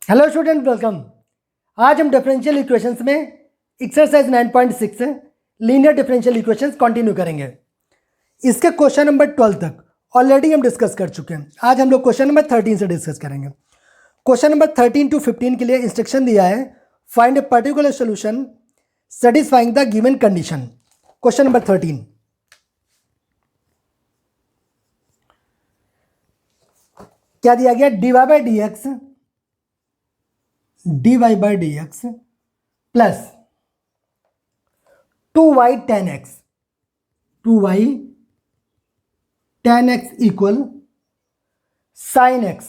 Hello student, welcome. आज हम differential equations में exercise 9.6 linear differential equations continue करेंगे। इसके क्वेश्चन नंबर 12 तक ऑलरेडी हम डिस्कस कर चुके हैं। आज हम लोग क्वेश्चन नंबर 13 से डिस्कस करेंगे। क्वेश्चन नंबर 13 to 15 के लिए इंस्ट्रक्शन दिया है, find a particular solution satisfying the given condition. Question number 13 क्या दिया गया? dy by dx plus 2y tan x equal sin x।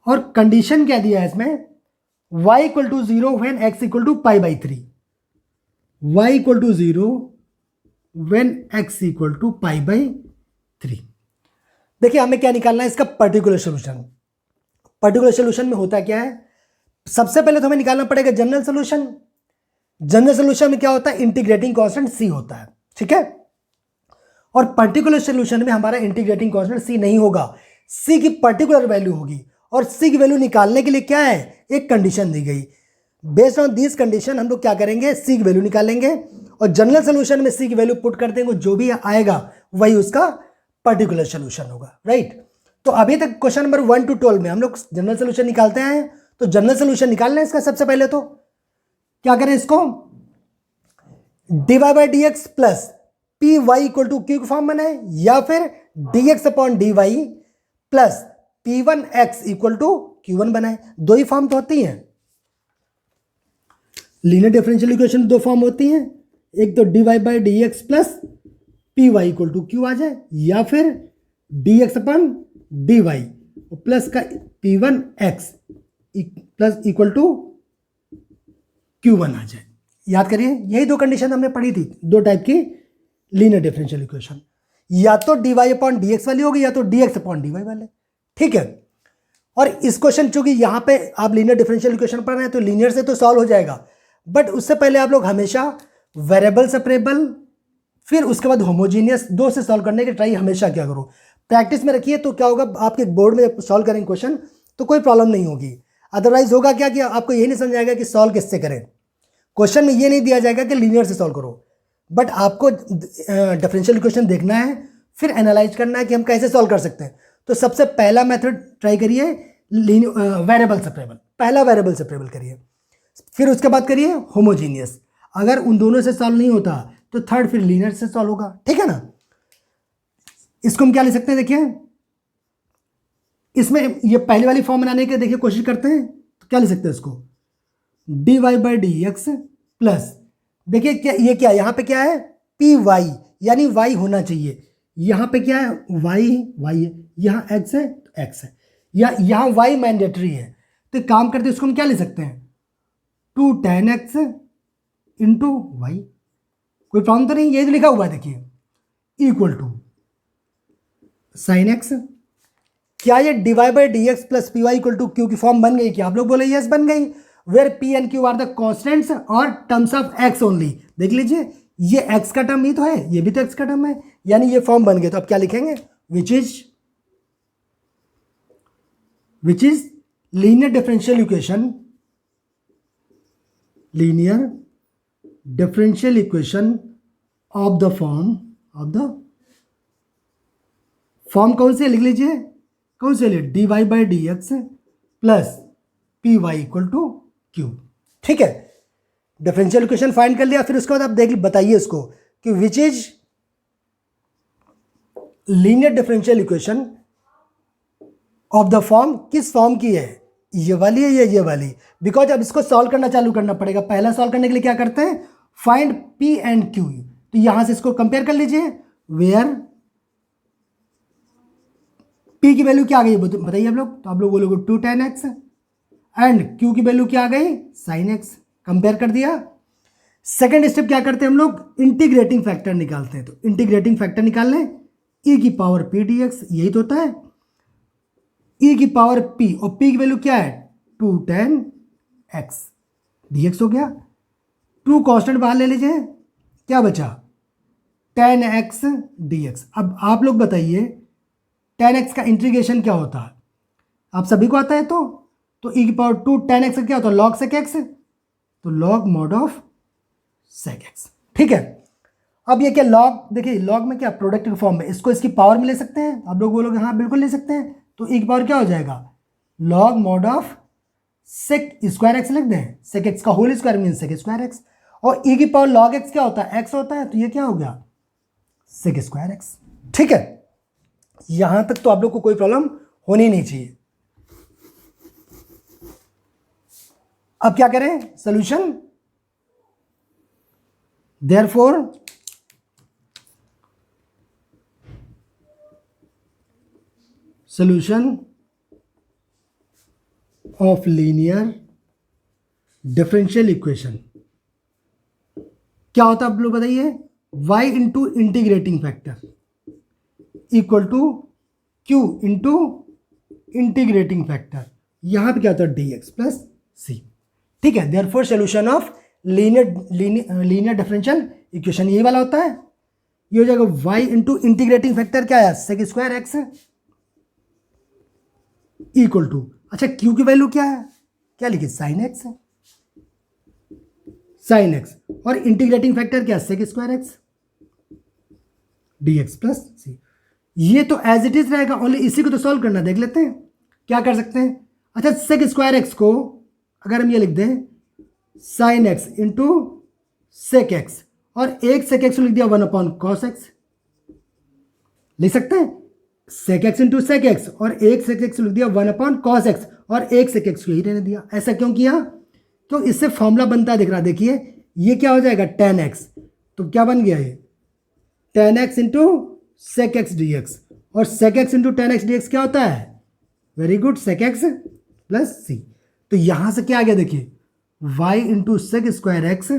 और कंडीशन क्या दिया है इसमें? y equal to 0 when x equal to π/3। y equal to 0 when x equal to π/3। देखिए, हमें क्या निकालना है? इसका पर्टिकुलर सोल्यूशन। पर्टिकुलर सोल्यूशन में होता क्या है? सबसे पहले तो हमें निकालना पड़ेगा जनरल सोल्यूशन। जनरल सोल्यूशन में क्या होता है? इंटीग्रेटिंग कांस्टेंट c होता है, ठीक है। और पर्टिकुलर सोल्यूशन में हमारा इंटीग्रेटिंग कांस्टेंट c नहीं होगा, c की पर्टिकुलर वैल्यू होगी। और c की वैल्यू निकालने के लिए क्या है? एक कंडीशन दी गई। बेस्ड ऑन दिस कंडीशन हम लोग क्या करेंगे? c की वैल्यू निकालेंगे और जनरल सोल्यूशन में c की वैल्यू पुट कर देंगे। जो भी आएगा वही उसका पर्टिकुलर सोल्यूशन होगा, राइट। तो अभी तक क्वेश्चन नंबर 1 to 12 में हम लोग जनरल सोल्यूशन निकालते हैं। तो जनरल सोल्यूशन निकालना है इसका। सबसे पहले तो क्या करें? इसको dy by dx plus P Y equal to Q form बनाए, या फिर dx upon dy plus p1x equal to q1 बनाए। दो ही फॉर्म तो होती हैं। लीनियर डिफरेंशियल इक्वेशन दो फॉर्म होती हैं, एक तो dy by dx plus P Y equal to Q आ जाए, या फिर dx अपॉन dy प्लस का p1x plus equal to q1 आ जाए। याद करिए, यही दो कंडीशन हमने पढ़ी थी। दो टाइप की लीनियर डिफरेंशियल इक्वेशन, या तो dy अपॉन dx वाली होगी या तो dx अपॉन dy वाले, ठीक है। और इस क्वेश्चन चूंकि यहाँ पे आप लीनियर डिफरेंशियल इक्वेशन पढ़ रहे हैं तो लीनियर से तो सॉल्व हो जाएगा, बट उससे पहले आप लोग हमेशा वेरिएबल सेपरेबल फिर उसके बाद होमोजीनियस दो से सॉल्व करने की ट्राई हमेशा क्या करो, प्रैक्टिस में रखिए। तो क्या होगा, आपके बोर्ड में सॉल्व करेंगे क्वेश्चन तो कोई प्रॉब्लम नहीं होगी। अदरवाइज होगा क्या कि आपको यही नहीं समझ आएगा कि सॉल्व किससे करें। क्वेश्चन में ये नहीं दिया जाएगा कि लीनियर से सॉल्व करो, बट आपको डिफरेंशियल इक्वेशन देखना है, फिर एनालाइज करना है कि हम कैसे सॉल्व कर सकते हैं। तो सबसे पहला मेथड ट्राई करिए, वेरिएबल सेपरेबल। पहला वेरिएबल सेपरेबल करिए, फिर उसके बाद करिए होमोजीनियस। अगर उन दोनों से सॉल्व नहीं होता तो थर्ड फिर लीनियर से सॉल्व होगा, ठीक है ना। इसको हम क्या लिख सकते हैं? देखिए, इसमें ये पहली वाली फॉर्म बनाने की देखिए कोशिश करते हैं। तो क्या लिख सकते हैं इसको? dy by dx प्लस, देखिए क्या ये क्या यहाँ पे क्या है? पी वाई, यानी y होना चाहिए। यहाँ पे क्या है? y है, यहाँ x है तो x है, या यहाँ y मैंडेटरी है। तो काम करते इसको हम क्या लिख सकते हैं? 2 tan x इंटू वाई। कोई प्रॉब्लम तो नहीं, ये जो लिखा हुआ है देखिए, इक्वल टू साइन एक्स। क्या ये dy by dx plus P Y equal to Q की फॉर्म बन गई? क्या आप लोग बोले यस बन गई। Where P and Q are the constants और टर्म्स ऑफ एक्स ओनली। देख लीजिए, ये एक्स का टर्म ही तो है, ये भी तो एक्स का टर्म है, यानी ये फॉर्म बन गए। तो अब क्या लिखेंगे? Which is linear differential equation, linear differential equation of the form कौन से लिख लीजिए, कौन से लिए? dy by dx plus P Y equal to Q, ठीक है। डिफरेंशियल इक्वेशन फाइंड कर लिया। फिर उसके बाद आप देख बताइए इसको कि विच is linear differential equation of the form, किस फॉर्म की है? ये वाली है या ये वाली? बिकॉज अब इसको सॉल्व करना चालू करना पड़ेगा। पहला सॉल्व करने के लिए क्या करते हैं? Find P and Q. तो यहां से इसको कंपेयर कर लीजिए। वेयर पी की वैल्यू क्या आ गई बताइए आप लोग। तो आप लोग बोलोगे 2 tan x एंड क्यू की वैल्यू क्या आ गई? sin x। कंपेयर कर दिया। सेकेंड स्टेप क्या करते हैं हम लोग? इंटीग्रेटिंग फैक्टर निकालते हैं। तो इंटीग्रेटिंग फैक्टर निकाल लें, e की पावर p dx, यही तो होता है e की पावर p, और p की वैल्यू क्या है? 2 tan x dx हो गया। 2 कांस्टेंट बाहर ले लीजिए, क्या बचा? tan x dx। अब आप लोग बताइए tan x का इंटीग्रेशन क्या होता है? आप सभी को आता है तो e की पावर 2 tan x क्या होता है, log sec x, तो log mod of sec x। ठीक है, अब ये क्या log, देखिए log में क्या प्रोडक्ट की फॉर्म में, इसको इसकी पावर में ले सकते हैं, आप लोग बोलोगे हाँ बिल्कुल ले सकते हैं, तो e की पावर क्या हो जाएगा, log mod of sec square x लिख दें, sec x का whole square mean sec square x, और e की पावर log x क्या होता है, x होता है, तो ये क्या हो गया sec स्क्वायर x। ठीक है, यहां तक तो आप लोग को कोई प्रॉब्लम होनी नहीं चाहिए। अब क्या करें, solution, therefore solution of linear differential equation क्या होता है आप लोग बताइए, y into integrating factor equal to q into integrating factor, यहां पे क्या होता है dx प्लस c। ठीक है, therefore solution of linear differential equation ये वाला होता है, ये हो जाएगा y इंटू इंटीग्रेटिंग फैक्टर क्या है, sec square x equal to, अच्छा q की वैल्यू क्या है, क्या लिखिए साइन एक्स है, साइन एक्स, और इंटीग्रेटिंग फैक्टर क्या है, sec square x dx plus c. ये तो एज इट इज रहेगा, ओनली इसी को तो सॉल्व करना, देख लेते हैं क्या कर सकते हैं। अच्छा सेक स्क्वायर एक्स को अगर हम ये लिख दें sine x into sec X, और एक सेक एक्स लिख दिया 1 कॉस एक्स, लिख सकते हैं sec x into sec X, और एक सेक एक्स लिख दिया 1 कॉस एक्स, और एक सेक एक्स को ही रहने दिया। ऐसा क्यों किया, तो इससे फॉर्मूला बनता दिख रहा, देखिए ये क्या हो जाएगा tan x, तो क्या बन गया ये tan x into sec x d x, और sec x into tan x dx क्या होता है, very good sec x plus c. तो यहां से क्या आ गया देखिए y into sec square x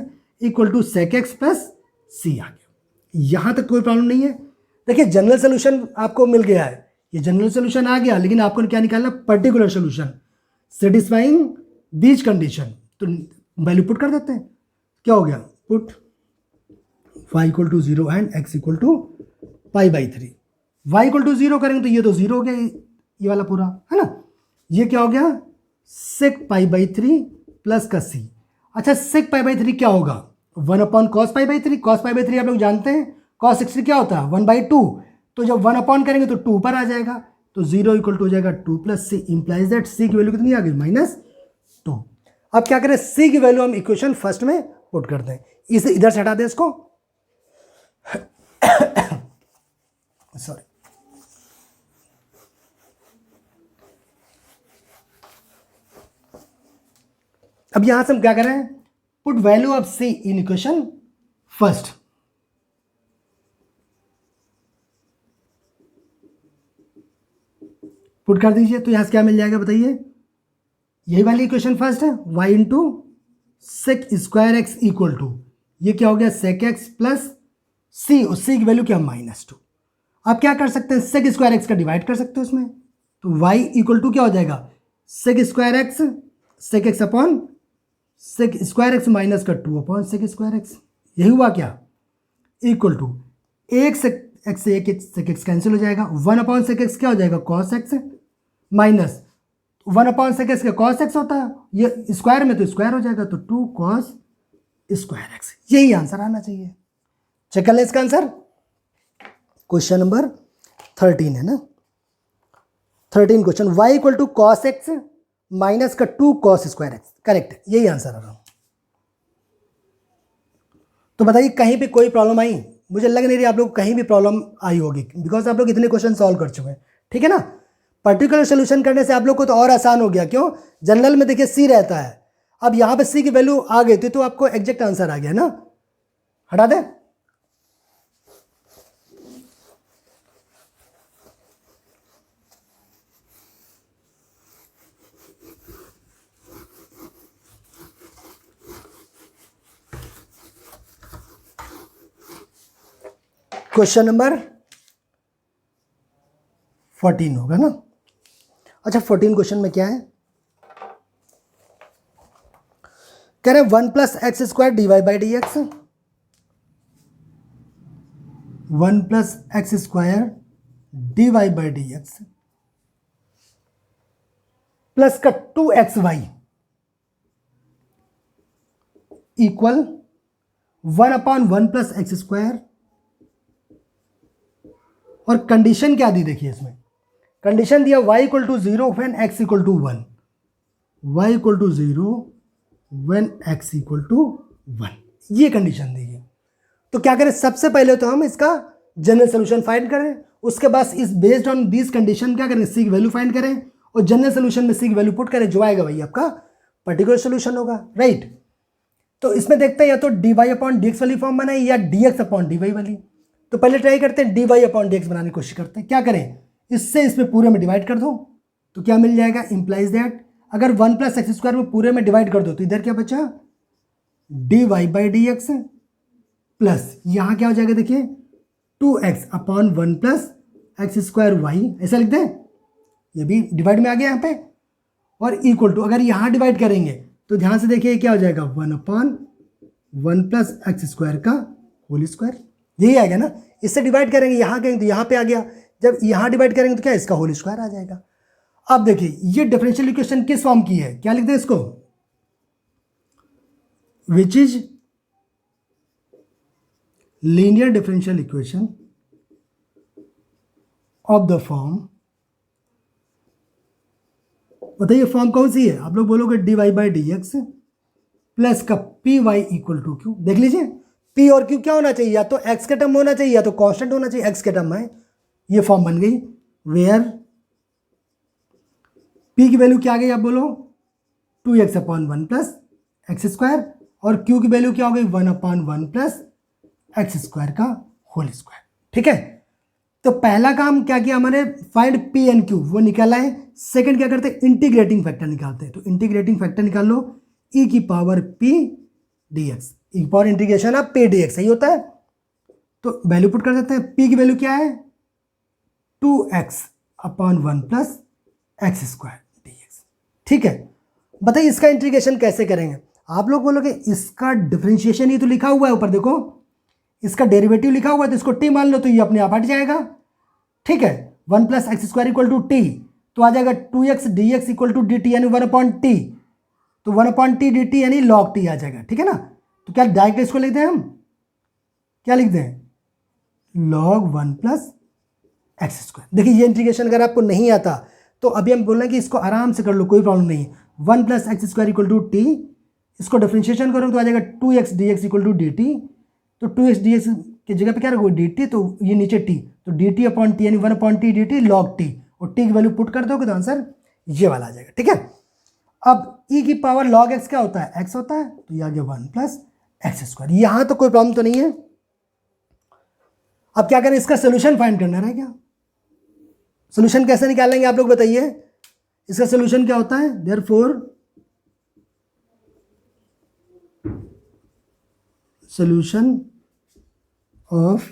equal to sec x plus c आ गया। यहां तक कोई प्रॉब्लम नहीं है। देखिए जनरल सोल्यूशन आपको मिल गया है, ये जनरल सोल्यूशन आ गया, लेकिन आपको क्या निकालना, particular solution satisfying these condition. तो वैल्यू पुट कर देते हैं, क्या हो गया, put y equal to 0 and x equal to π/3। y equal to 0 करेंगे तो ये तो 0 हो गया, ये वाला पूरा है ना, ये क्या हो गया sec π/3 प्लस का c। अच्छा sec π/3 क्या होगा, 1 cos π/3, cos π/3 आप लोग जानते हैं, cos 60 क्या होता है 1/2, तो जब 1 करेंगे तो 2 पर आ जाएगा, तो 0 इक्वल टू हो जाएगा 2 plus C, implies that c की वैल्यू कितनी आ गई -2। अब क्या करें, c की वैल्यू हम इक्वेशन फर्स्ट में पुट कर दें, इसे इधर से हटा दें इसको सॉरी, अब यहां से हम क्या करें, put value of C in equation first. Put कर दीजिए, तो यहां से क्या मिल जाएगा बताइए, यही वाली इक्वेशन फर्स्ट है, y into sec square x equal to, ये क्या हो गया सेक एक्स प्लस सी, और सी की वैल्यू क्या -2। आप क्या कर सकते हैं, सेक स्क्वायर एक्स का डिवाइड कर सकते हो उसमें, तो y इक्वल टू क्या हो जाएगा sec square x, sec x upon sec square x minus का 2 अपॉन सेक स्क्वायर एक्स, यही हुआ क्या, इक्वल टू एक सेक एक्स से एक सेक एक्स कैंसिल हो जाएगा, 1 अपॉन सेक एक्स क्या हो जाएगा cos x, minus 1 upon sec x का कॉस एक्स होता है, ये स्क्वायर में तो स्क्वायर हो जाएगा, तो 2 कॉस स्क्वायर एक्स, यही आंसर आना चाहिए। चेक कर लें इसका आंसर, क्वेश्चन नंबर 13 है ना, 13 question, y equal to cos x minus का 2 कॉस स्क्वायर एक्स, करेक्ट है, यही आंसर आ रहा हूं। तो बताइए कहीं पे कोई प्रॉब्लम आई, मुझे लग नहीं रही आप लोग कहीं भी प्रॉब्लम आई होगी, बिकॉज आप लोग इतने क्वेश्चन सॉल्व कर चुके हैं, ठीक है ना। पर्टिकुलर सोल्यूशन करने से आप लोग को तो और आसान हो गया, क्यों, जनरल में देखिए सी रहता है, अब यहां पे सी की वैल्यू आ गई थी तो आपको एग्जैक्ट आंसर आ गया ना, हटा दे। क्वेश्चन नंबर 14 होगा ना। अच्छा 14 क्वेश्चन में क्या है, कह रहे हैं 1 plus x square dy/dx, 1 plus x square dy/dx plus का 2xy equal 1/1 plus x square. और कंडीशन क्या दी देखिए इसमें, कंडीशन दिया y equal to 0 when x equal to 1, y equal to 0 when x equal to 1, ये कंडीशन दी है। तो क्या करें, सबसे पहले तो हम इसका जनरल सोल्यूशन फाइंड करें, उसके बाद इस बेस्ड ऑन दिस कंडीशन क्या करें, सी की वैल्यू फाइंड करें और जनरल सोल्यूशन में सी की वैल्यू पुट करें, जो आएगा वही आपका पर्टिकुलर सोल्यूशन होगा, राइट। तो इसमें देखते हैं या तो dy/dx वाली फॉर्म बनाए या dx/dy वाली। तो पहले ट्राई करते हैं dy/dx बनाने की कोशिश करते हैं। क्या करें, इससे इसमें पूरे में डिवाइड कर दो तो क्या मिल जाएगा, इंप्लाइज दैट अगर 1 प्लस एक्स स्क्वायर में पूरे में डिवाइड कर दो तो इधर क्या बचा, dy/dx प्लस यहाँ क्या हो जाएगा देखिए 2x/1 plus x square Y, ऐसा लिख दें, ये भी डिवाइड में आ गया यहाँ पे। और इक्वल टू अगर यहाँ डिवाइड करेंगे तो ध्यान से देखिए क्या हो जाएगा 1/1 प्लस एक्स स्क्वायर का होल स्क्वायर, यही आएगा ना। इससे डिवाइड करेंगे यहाँ करेंगे तो यहाँ पे आ गया, जब यहाँ डिवाइड करेंगे तो क्या इसका होल स्क्वायर आ जाएगा। अब देखिए ये डिफरेंशियल इक्वेशन किस फॉर्म की है, क्या लिखते हैं इसको, विच is linear differential equation of the form, बताइए फॉर्म कौन सी है, आप लोग बोलोगे dy/dx प्लस का py इक्वल टू q। देख लीजिए p और q क्या होना चाहिए, या तो x के टर्म होना चाहिए या तो कांस्टेंट होना चाहिए, x के टर्म में ये फॉर्म बन गई, वेयर p की वैल्यू क्या आ गई, आप बोलो 2x/1 प्लस एक्स स्क्वायर और q की वैल्यू क्या हो गई 1/1 प्लस एक्स स्क्वायर का होल स्क्वायर, ठीक है। तो पहला काम क्या किया हमने, फाइंड p एंड q, वो निकाला है। सेकंड क्या करते हैं, इंटीग्रेटिंग फैक्टर निकालते हैं। तो इंटीग्रेटिंग फैक्टर निकाल लो, e की पावर p dx, e की power integration of p dx, सही होता है। तो वैल्यू पुट कर देते हैं, p की वैल्यू क्या है 2x/1 plus x square dx, ठीक है। बताइए इसका इंटीग्रेशन कैसे करेंगे, आप लोग बोलोगे इसका डिफरेंशिएशन ही तो लिखा हुआ है ऊपर, देखो इसका डेरिवेटिव लिखा हुआ है तो इसको t मान लो तो ये अपने आप हट जाएगा, ठीक है। 1 plus x square equal to t, तो आ जाएगा 2x dx equal to dt यानी 1/t, तो 1/t dt यानी log t आ जाएगा, ठीक है ना। तो क्या डायरेक्ट इसको लिखते हैं हम, क्या लिखते हैं log 1 प्लस एक्स स्क्वायर। देखिए ये इंटीग्रेशन अगर आपको नहीं आता तो अभी हम बोल रहे हैं कि इसको आराम से कर लो, कोई प्रॉब्लम नहीं है। 1 plus x square equal to t, इसको डिफरेंशिएशन करो तो आ जाएगा 2x dx equal to dt, तो 2x dx की जगह पे क्या रखोगे dt, तो ये नीचे t, तो dt/t यानी 1/t dt log t, और t की वैल्यू पुट कर दोगे तो आंसर ये वाला आ जाएगा, ठीक है। अब e की पावर log x क्या होता है, x होता है, तो ये आ गया 1 प्लस एक्स स्क्वायर। यहाँ तो कोई प्रॉब्लम तो नहीं है। अब क्या करें, इसका सोल्यूशन फाइंड करना है क्या, सोल्यूशन कैसे निकालेंगे आप लोग बताइए, इसका सोल्यूशन क्या होता है, therefore solution of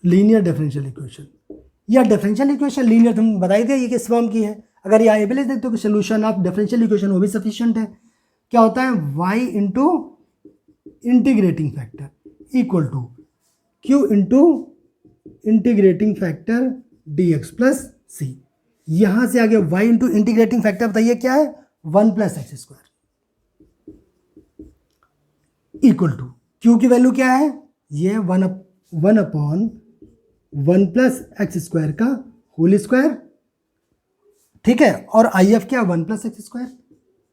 linear differential equation, या डिफरेंशियल इक्वेशन लीनियर तुम बताई थे ये किस फॉर्म की है। अगर यहाँ एबल देखते हो कि सोल्यूशन ऑफ डिफरेंशियल इक्वेशन वो भी सफिशिएंट है। क्या होता है, y into integrating factor equal to q into integrating factor dx plus c. यहां से आगे y इंटू इंटीग्रेटिंग फैक्टर बताइए क्या है 1 plus x square equal to q की वैल्यू क्या है, ये 1/1 प्लस एक्स स्क्वायर का होल स्क्वायर, ठीक है। और IF क्या 1 प्लस एक्स स्क्वायर,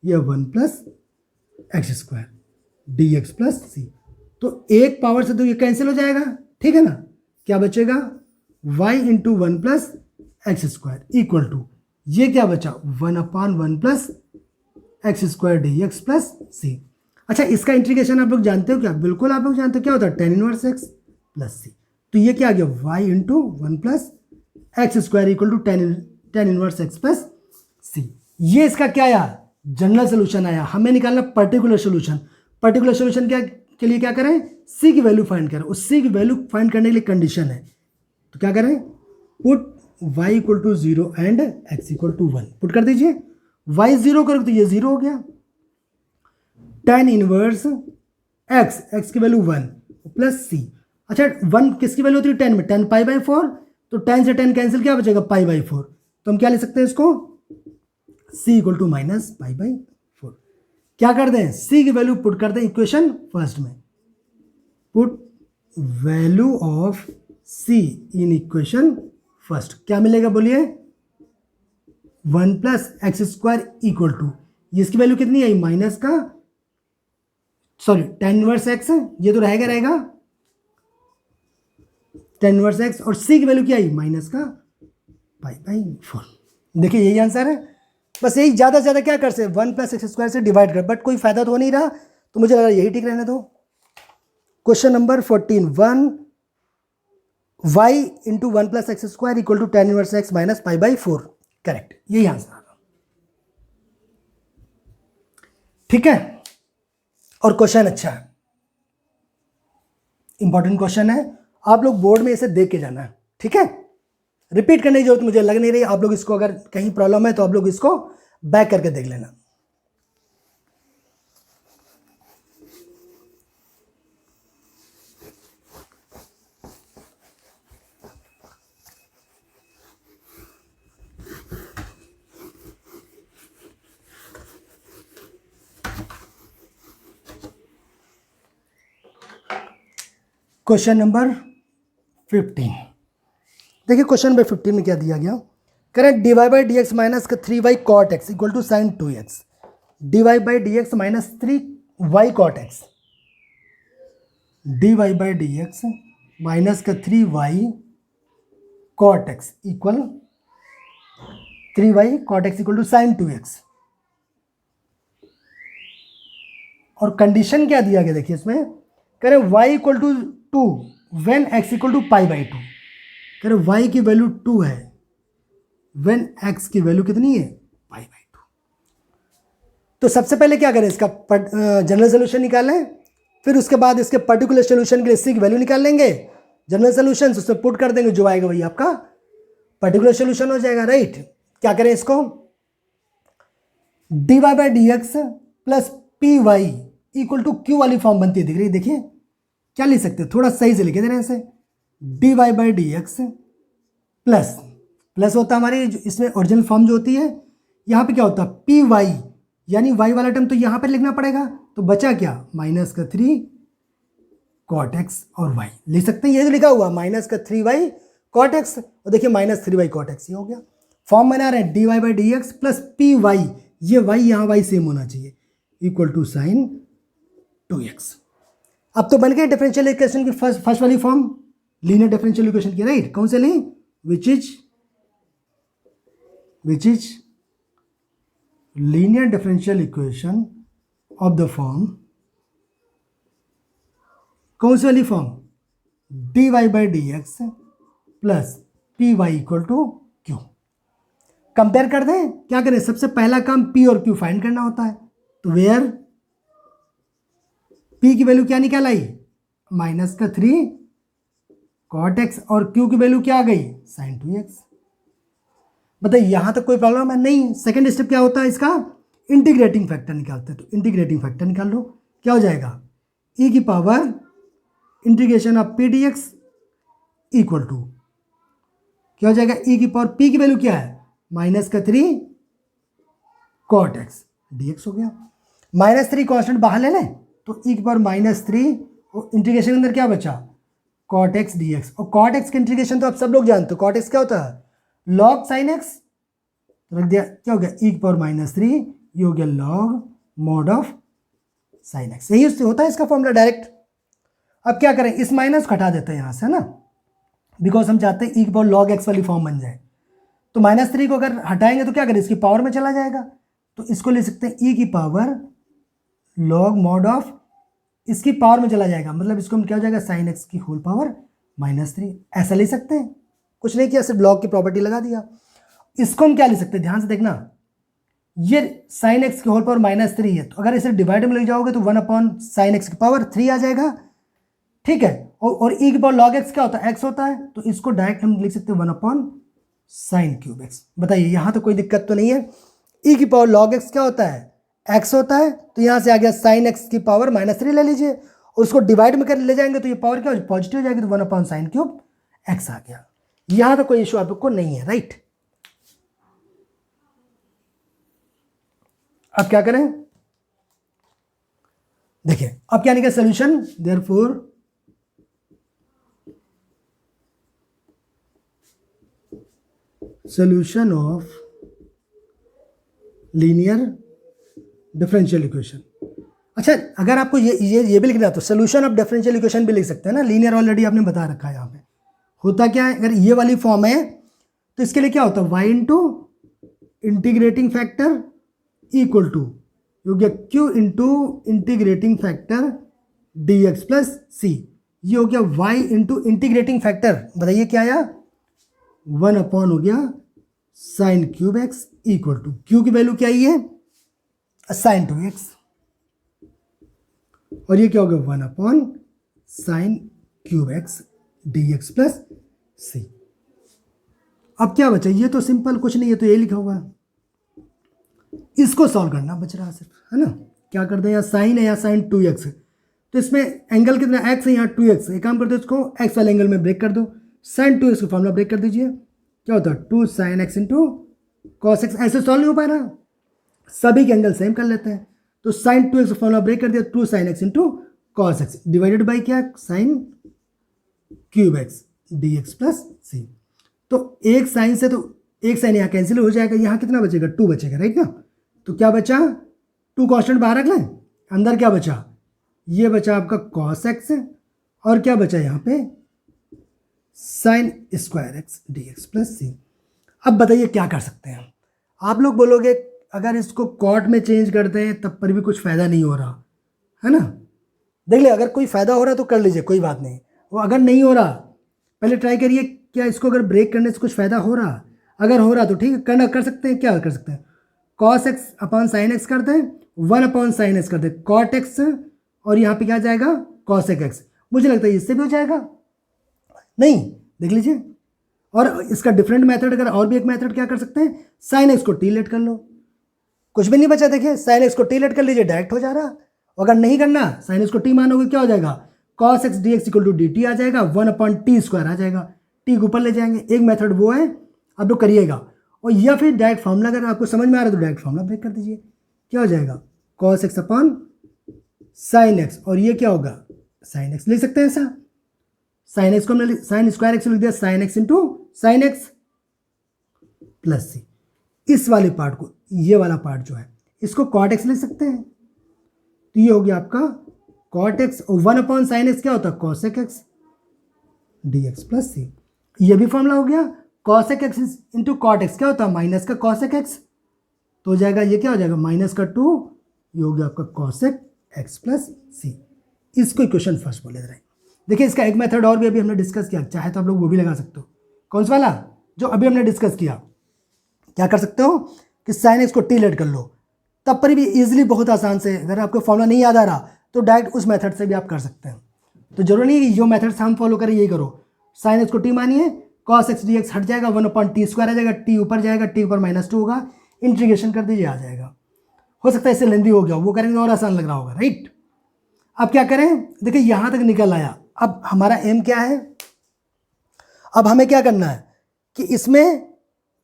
ये 1 plus x square dx plus c. तो एक पावर से तो ये कैंसिल हो जाएगा, ठीक है ना। क्या बचेगा y into 1 plus x square equal to ये क्या बचा 1/1 plus x square dx plus c. अच्छा इसका इंटीग्रेशन आप लोग जानते हो क्या, बिल्कुल आप लोग जानते हो, क्या होता है tan inverse x plus c. तो ये क्या आ गया y into 1 plus x square equal to tan inverse x plus c. ये इसका क्या आया, जनरल सोल्यूशन आया। हमें निकालना पर्टिकुलर सोल्यूशन। पर्टिकुलर सोल्यूशन क्या के लिए क्या करें, सी की वैल्यू फाइंड करें। उस सी की वैल्यू फाइंड करने के लिए कंडीशन है, तो क्या करें, put y equal to 0 and x equal to 1 put कर दीजिए। y 0 करोगे तो ये 0 हो गया, tan इनवर्स x की वैल्यू 1 प्लस सी। अच्छा 1 किसकी वैल्यू होती है 10 में, 10 पाई बाई 4, तो 10 से 10 कैंसिल क्या बचेगा पाई बाई 4। तो हम क्या ले सकते हैं इसको c equal to minus pi by 4। क्या कर दें, c की वैल्यू पुट कर दें इक्वेशन फर्स्ट में, put value of c in equation first. क्या मिलेगा बोलिए, 1 plus x square equal to, इसकी वैल्यू कितनी आई, माइनस का सॉरी tan इनवर्स x, ये तो रहेगा रहेगा tan इनवर्स x, और c की वैल्यू क्या आई, माइनस का पाई बाई 4। देखिए यही आंसर है। बस यही ज़्यादा से ज़्यादा क्या कर सकते, 1 प्लस एक्स स्क्वायर से डिवाइड कर, बट कोई फायदा तो हो नहीं रहा, तो मुझे लगा यही ठीक रहने दो। Question number 14, 1 y into 1 plus x square equal to tan inverse x minus pi by 4, correct, यही आंसर आ रहा। ठीक है, और क्वेश्चन अच्छा है, इंपॉर्टेंट क्वेश्चन है, आप लोग बोर्ड में इसे देख के जाना है। ठीक है, रिपीट करने की जरूरत मुझे लग नहीं रही, आप लोग इसको अगर कहीं प्रॉब्लम है तो आप लोग इसको बैक करके देख लेना। क्वेश्चन नंबर 15, देखिए क्वेश्चन नंबर 15 में क्या दिया गया, करें dy by d x minus का 3y cot x equal to sine 2x, dy by d x minus 3y cot x, dy by d x minus का 3y cot x equal 3y cot x equal to sine 2x, और condition क्या दिया गया देखिए इसमें, करें y equal to 2 when x equal to pi by 2, करें y की वैल्यू 2 है वेन x की वैल्यू कितनी है, पाई बाई 2। तो सबसे पहले क्या करें, इसका जनरल सोल्यूशन निकालें, फिर उसके बाद इसके पर्टिकुलर सोल्यूशन के लिए c की वैल्यू निकाल लेंगे, जनरल सोल्यूशन उसमें पुट कर देंगे, जो आएगा वही आपका पर्टिकुलर सोल्यूशन हो जाएगा। राइट, क्या करें इसको, dy by d x plus P Y equal to q वाली फॉर्म बनती है, दिख रही, देखिए क्या लिख सकते हैं, थोड़ा सही से लिखे दे रहे हैं इसे, dy by d x plus plus होता है हमारी इसमें ओरिजिनल फॉर्म जो होती है, यहाँ पे क्या होता है पी वाई, यानी y वाला टर्म तो यहाँ पर लिखना पड़ेगा, तो बचा क्या, माइनस का 3 कॉट एक्स और y लिख सकते हैं, ये जो लिखा हुआ माइनस का 3y कॉट एक्स, और देखिए माइनस 3y कॉट एक्स, ये हो गया। फॉर्म बना रहे हैं dy by d x plus P y, ये y यहाँ y सेम होना चाहिए, इक्वल टू साइन 2x। अब तो बन गए डिफरेंशियल इक्वेशन की फर्स्ट वाली फॉर्म, लीनियर डिफरेंशियल इक्वेशन की। राइट, कौन से ली, which is linear differential equation of the form, कौन सी वाली form, dy by d x plus P Y equal to q. Compare कर दें, क्या करें, सबसे पहला काम p और q फाइंड करना होता है, तो वेयर p की वैल्यू क्या निकाल आई, माइनस का 3 कॉट एक्स, और q की वैल्यू क्या आ गई, साइन 2x। बताइए यहां तक कोई प्रॉब्लम है नहीं। सेकेंड स्टेप क्या होता है इसका, इंटीग्रेटिंग फैक्टर निकालते हैं, तो इंटीग्रेटिंग फैक्टर निकाल लो, क्या हो जाएगा, e की power integration of p d x equal to क्या हो जाएगा, e की पावर p की वैल्यू क्या है, माइनस का 3 कॉट एक्स डी एक्स हो गया, माइनस 3 कॉन्स्टेंट बाहर ले लें, तो e की पावर माइनस 3, और इंटीग्रेशन के अंदर क्या बचा, कॉट एक्स डी एक्स, और कॉट एक्स का इंटीग्रेशन तो आप सब लोग जानते हो, कॉट एक्स क्या होता है, लॉग साइन एक्स, रख दिया, क्या हो गया, e की पावर माइनस 3, ये हो गया log mod of sine x, यही उससे होता है इसका फॉर्मूला डायरेक्ट। अब क्या करें, इस माइनस को हटा देते हैं यहाँ से, है ना, बिकॉज हम चाहते हैं e की पावर लॉग एक्स वाली फॉर्म बन जाए, तो माइनस 3 को अगर हटाएंगे तो क्या करें, इसकी पावर में चला जाएगा, तो इसको ले सकते हैं e की पावर लॉग मॉड ऑफ, इसकी पावर में चला जाएगा, मतलब इसको हम क्या हो जाएगा, साइन एक्स की होल पावर माइनस 3, ऐसा ले सकते हैं, कुछ नहीं किया, सिर्फ लॉग की प्रॉपर्टी लगा दिया। इसको हम क्या ले सकते हैं, ध्यान से देखना, ये साइन एक्स की होल पावर माइनस 3 है, तो अगर इसे डिवाइड में ले जाओगे तो 1 अपॉन साइन एक्स की पावर 3 आ जाएगा। ठीक है, और e की पावर लॉग एक्स क्या होता है, x होता है, तो इसको डायरेक्ट हम लिख सकते हैं 1 अपॉन साइन क्यूब एक्स। बताइए यहाँ तो कोई दिक्कत तो नहीं है, e की पावर लॉग एक्स क्या होता है, x होता है, तो यहाँ से आ गया साइन एक्स की पावर माइनस 3 ले लीजिए, और उसको डिवाइड में कर ले जाएंगे तो ये पावर क्या पॉजिटिव हो जाएगी, तो 1 अपॉन साइन क्यूब एक्स आ गया। यहाँ तो कोई इशू आपको नहीं है। राइट, अब क्या करें, देखिए अब क्या निकला solution, therefore solution of linear differential equation. अच्छा, अगर आपको ये भी लिखना तो सोल्यूशन ऑफ डिफरेंशियल इक्वेशन भी लिख सकते हैं ना, लीनियर ऑलरेडी आपने बता रखा है। यहाँ पे होता क्या है, अगर ये वाली फॉर्म है तो इसके लिए क्या होता है, y into integrating factor equal to हो गया q into integrating factor dx plus c. ये हो गया y इंटू इंटीग्रेटिंग फैक्टर, बताइए क्या आया, 1 अपॉन हो गया sine cube x equal to Q की वैल्यू क्या आई है, साइन 2x, और ये क्या हो गया 1 upon sine cube x d x plus c. अब क्या बचा, ये तो सिंपल कुछ नहीं है, तो ये लिखा हुआ है, इसको सॉल्व करना बच रहा सिर्फ, है ना। क्या करते हैं, यहाँ साइन है, यहाँ साइन 2x, तो इसमें एंगल कितना x है, यहाँ 2x। एक काम करते हो, इसको x वाले एंगल में ब्रेक कर दो, साइन 2x का फॉर्मूला ब्रेक कर दीजिए, क्या होता है 2 sin x into cos x. ऐसे सॉल्व नहीं हो पाएगा, सभी के एंगल सेम कर लेते हैं, तो साइन 2x का फॉर्मूला ब्रेक कर दिया, 2 sin x into cos x divided by क्या, sine cube x d x plus c. तो एक साइन से तो एक साइन यहाँ कैंसिल हो जाएगा, यहाँ कितना बचेगा 2 बचेगा, राइट ना। तो क्या बचा, 2 कॉन्स्टेंट बाहर रख लें, अंदर क्या बचा, ये बचा आपका कॉस एक्स, और क्या बचा यहाँ पे sine square x d x plus c. अब बताइए क्या कर सकते हैं, आप लोग बोलोगे अगर इसको कॉट में चेंज करते हैं तब पर भी कुछ फ़ायदा नहीं हो रहा, है ना। देख ले, अगर कोई फ़ायदा हो रहा तो कर लीजिए, कोई बात नहीं, वो अगर नहीं हो रहा पहले ट्राई करिए, क्या इसको अगर ब्रेक करने से कुछ फ़ायदा हो रहा, अगर हो रहा तो ठीक है, कर सकते हैं, क्या कर सकते हैं, cos x upon sine x करते हैं, 1 अपॉन साइन एक्स करते हैं, कॉट एक्स, और यहाँ पे क्या जाएगा कॉसेक एक्स। मुझे लगता है इससे भी हो जाएगा, नहीं, देख लीजिए। और इसका डिफरेंट मेथड, अगर और भी एक मेथड क्या कर सकते हैं, साइन एक्स को टी लेट कर लो, कुछ भी नहीं बचा, देखिए साइन एक्स को टी लेट कर लीजिए, डायरेक्ट हो जा रहा। अगर नहीं करना, साइन एक्स को टी मानोगे, क्या हो जाएगा, cos x d x equal to d t आ जाएगा, 1 अपॉन टी स्क्वायर आ जाएगा, टी को ऊपर ले जाएंगे। एक मेथड वो है, आप लोग करिएगा। और या फिर डायरेक्ट फॉर्मूला, अगर आपको समझ में आ रहा है तो डायरेक्ट फॉर्मूला ब्रेक कर दीजिए, क्या हो जाएगा cos x upon sine x, और ये क्या होगा साइन एक्स, ले सकते हैं ऐसा, साइन एक्स को हमने साइन स्क्वायर एक्स लिख दिया, sine x into sine x plus c. इस वाले पार्ट को, ये वाला पार्ट जो है इसको कॉट एक्स ले सकते हैं, तो ये हो गया आपका कॉट एक्स, और 1 अपॉन साइन एक्स क्या होता है cosec x d x plus c. ये भी फॉर्मूला हो गया, cosec x into cot x क्या होता है माइनस का कॉसेक एक्स, तो हो जाएगा ये क्या हो जाएगा माइनस का 2, ये हो गया आपका कॉसेक एक्स प्लस सी। इसको इक्वेशन फर्स्ट बोले रहे। देखिए इसका एक मेथड और भी अभी हमने डिस्कस किया, चाहे तो आप लोग वो भी लगा सकते हो, कौन सा वाला जो अभी हमने डिस्कस किया। क्या कर सकते हो कि साइन एक्स को टी लेट कर लो, तब पर भी इजीली, बहुत आसान से, अगर आपको फॉर्मूला नहीं याद आ रहा तो डायरेक्ट उस मेथड से भी आप कर सकते हैं। तो जरूरी नहीं है कि जो मेथड हम फॉलो करें यही करो। साइन एक्स को टी मानिए, कॉस एक्स डी एक्स हट जाएगा, 1 अपॉन टी स्क्वायर आ जाएगा, टी ऊपर जाएगा, टी ऊपर -2 होगा, इंटीग्रेशन कर दीजिए आ जाएगा। हो सकता है इससे लेंदी हो गया, वो करेंगे और आसान लग रहा होगा, राइट। अब क्या करें, देखिए यहाँ तक निकल आया। अब हमारा एम क्या है, अब हमें क्या करना है कि इसमें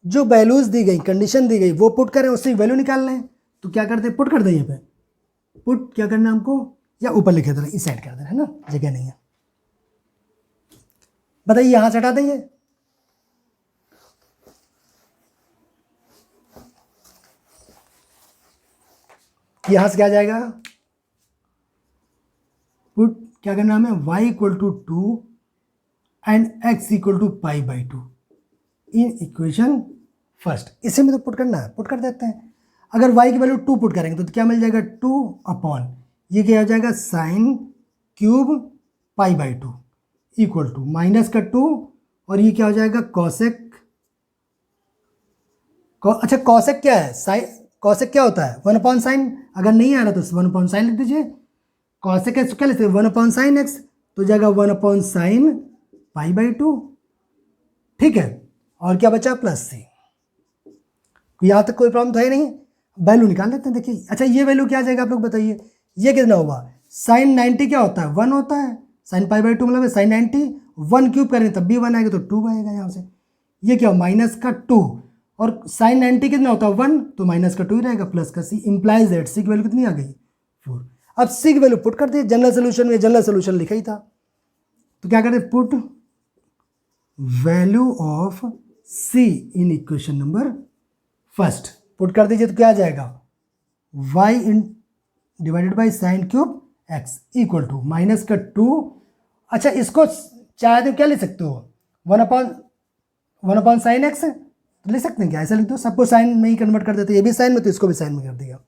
जो वैल्यूज दी गई, कंडीशन दी गई, वो पुट करें, उससे वैल्यू निकाल लें। तो क्या करते हैं, पुट कर दें, यहाँ पे पुट क्या करना है हमको, या ऊपर लिखे देना, इस साइड कर देना, है ना, जगह नहीं है। बताइए यहां से हटा देंगे, यहां से क्या जाएगा, पुट क्या करना हमें, y equal to 2 and x equal to π/2 in equation first. इसे में तो पुट करना है, पुट कर देते हैं। अगर y की वैल्यू 2 पुट करेंगे तो क्या मिल जाएगा, 2 अपॉन ये क्या हो जाएगा sine cube π/2 equal to minus का 2, और ये क्या हो जाएगा कॉसेक, अच्छा कॉसेक क्या है, साइन कॉसेक क्या होता है 1 अपॉन साइन, अगर नहीं आ रहा तो 1 अपॉन साइन लिख दीजिए। कॉसेक एक्स क्या लिखते हैं 1 अपॉन साइन एक्स, तो जाएगा 1 अपॉन साइन π/2, ठीक है। और क्या बचा प्लस सी। यहाँ तक कोई प्रॉब्लम तो है नहीं, वैल्यू निकाल लेते हैं। देखिए अच्छा ये वैल्यू क्या आ जाएगा आप लोग बताइए, ये कितना होगा, साइन 90 क्या होता है 1 होता है, साइन π/2 मतलब साइन 90, 1 क्यूब करें तब भी 1 आएगा, तो 2 आएगा यहाँ से। ये क्या हो माइनस का 2, और साइन 90 कितना होता है 1, तो माइनस का 2 ही रहेगा, प्लस का c इंप्लाइज दैट c की वैल्यू कितनी आ गई 4। अब c की वैल्यू पुट कर दी, जनरल सोल्यूशन में जनरल सोल्यूशन लिखा ही था, तो क्या करते put value of c in equation number first, put कर दीजिए तो क्या आ जाएगा y in divided by sine cube x equal to minus का 2। अच्छा इसको चाहे तो क्या ले सकते हो 1 अपॉन साइन एक्स तो ले सकते हैं क्या, ऐसा लिख दो, सबको साइन में ही कन्वर्ट कर देते, ये भी साइन में तो इसको भी साइन में कर दिया,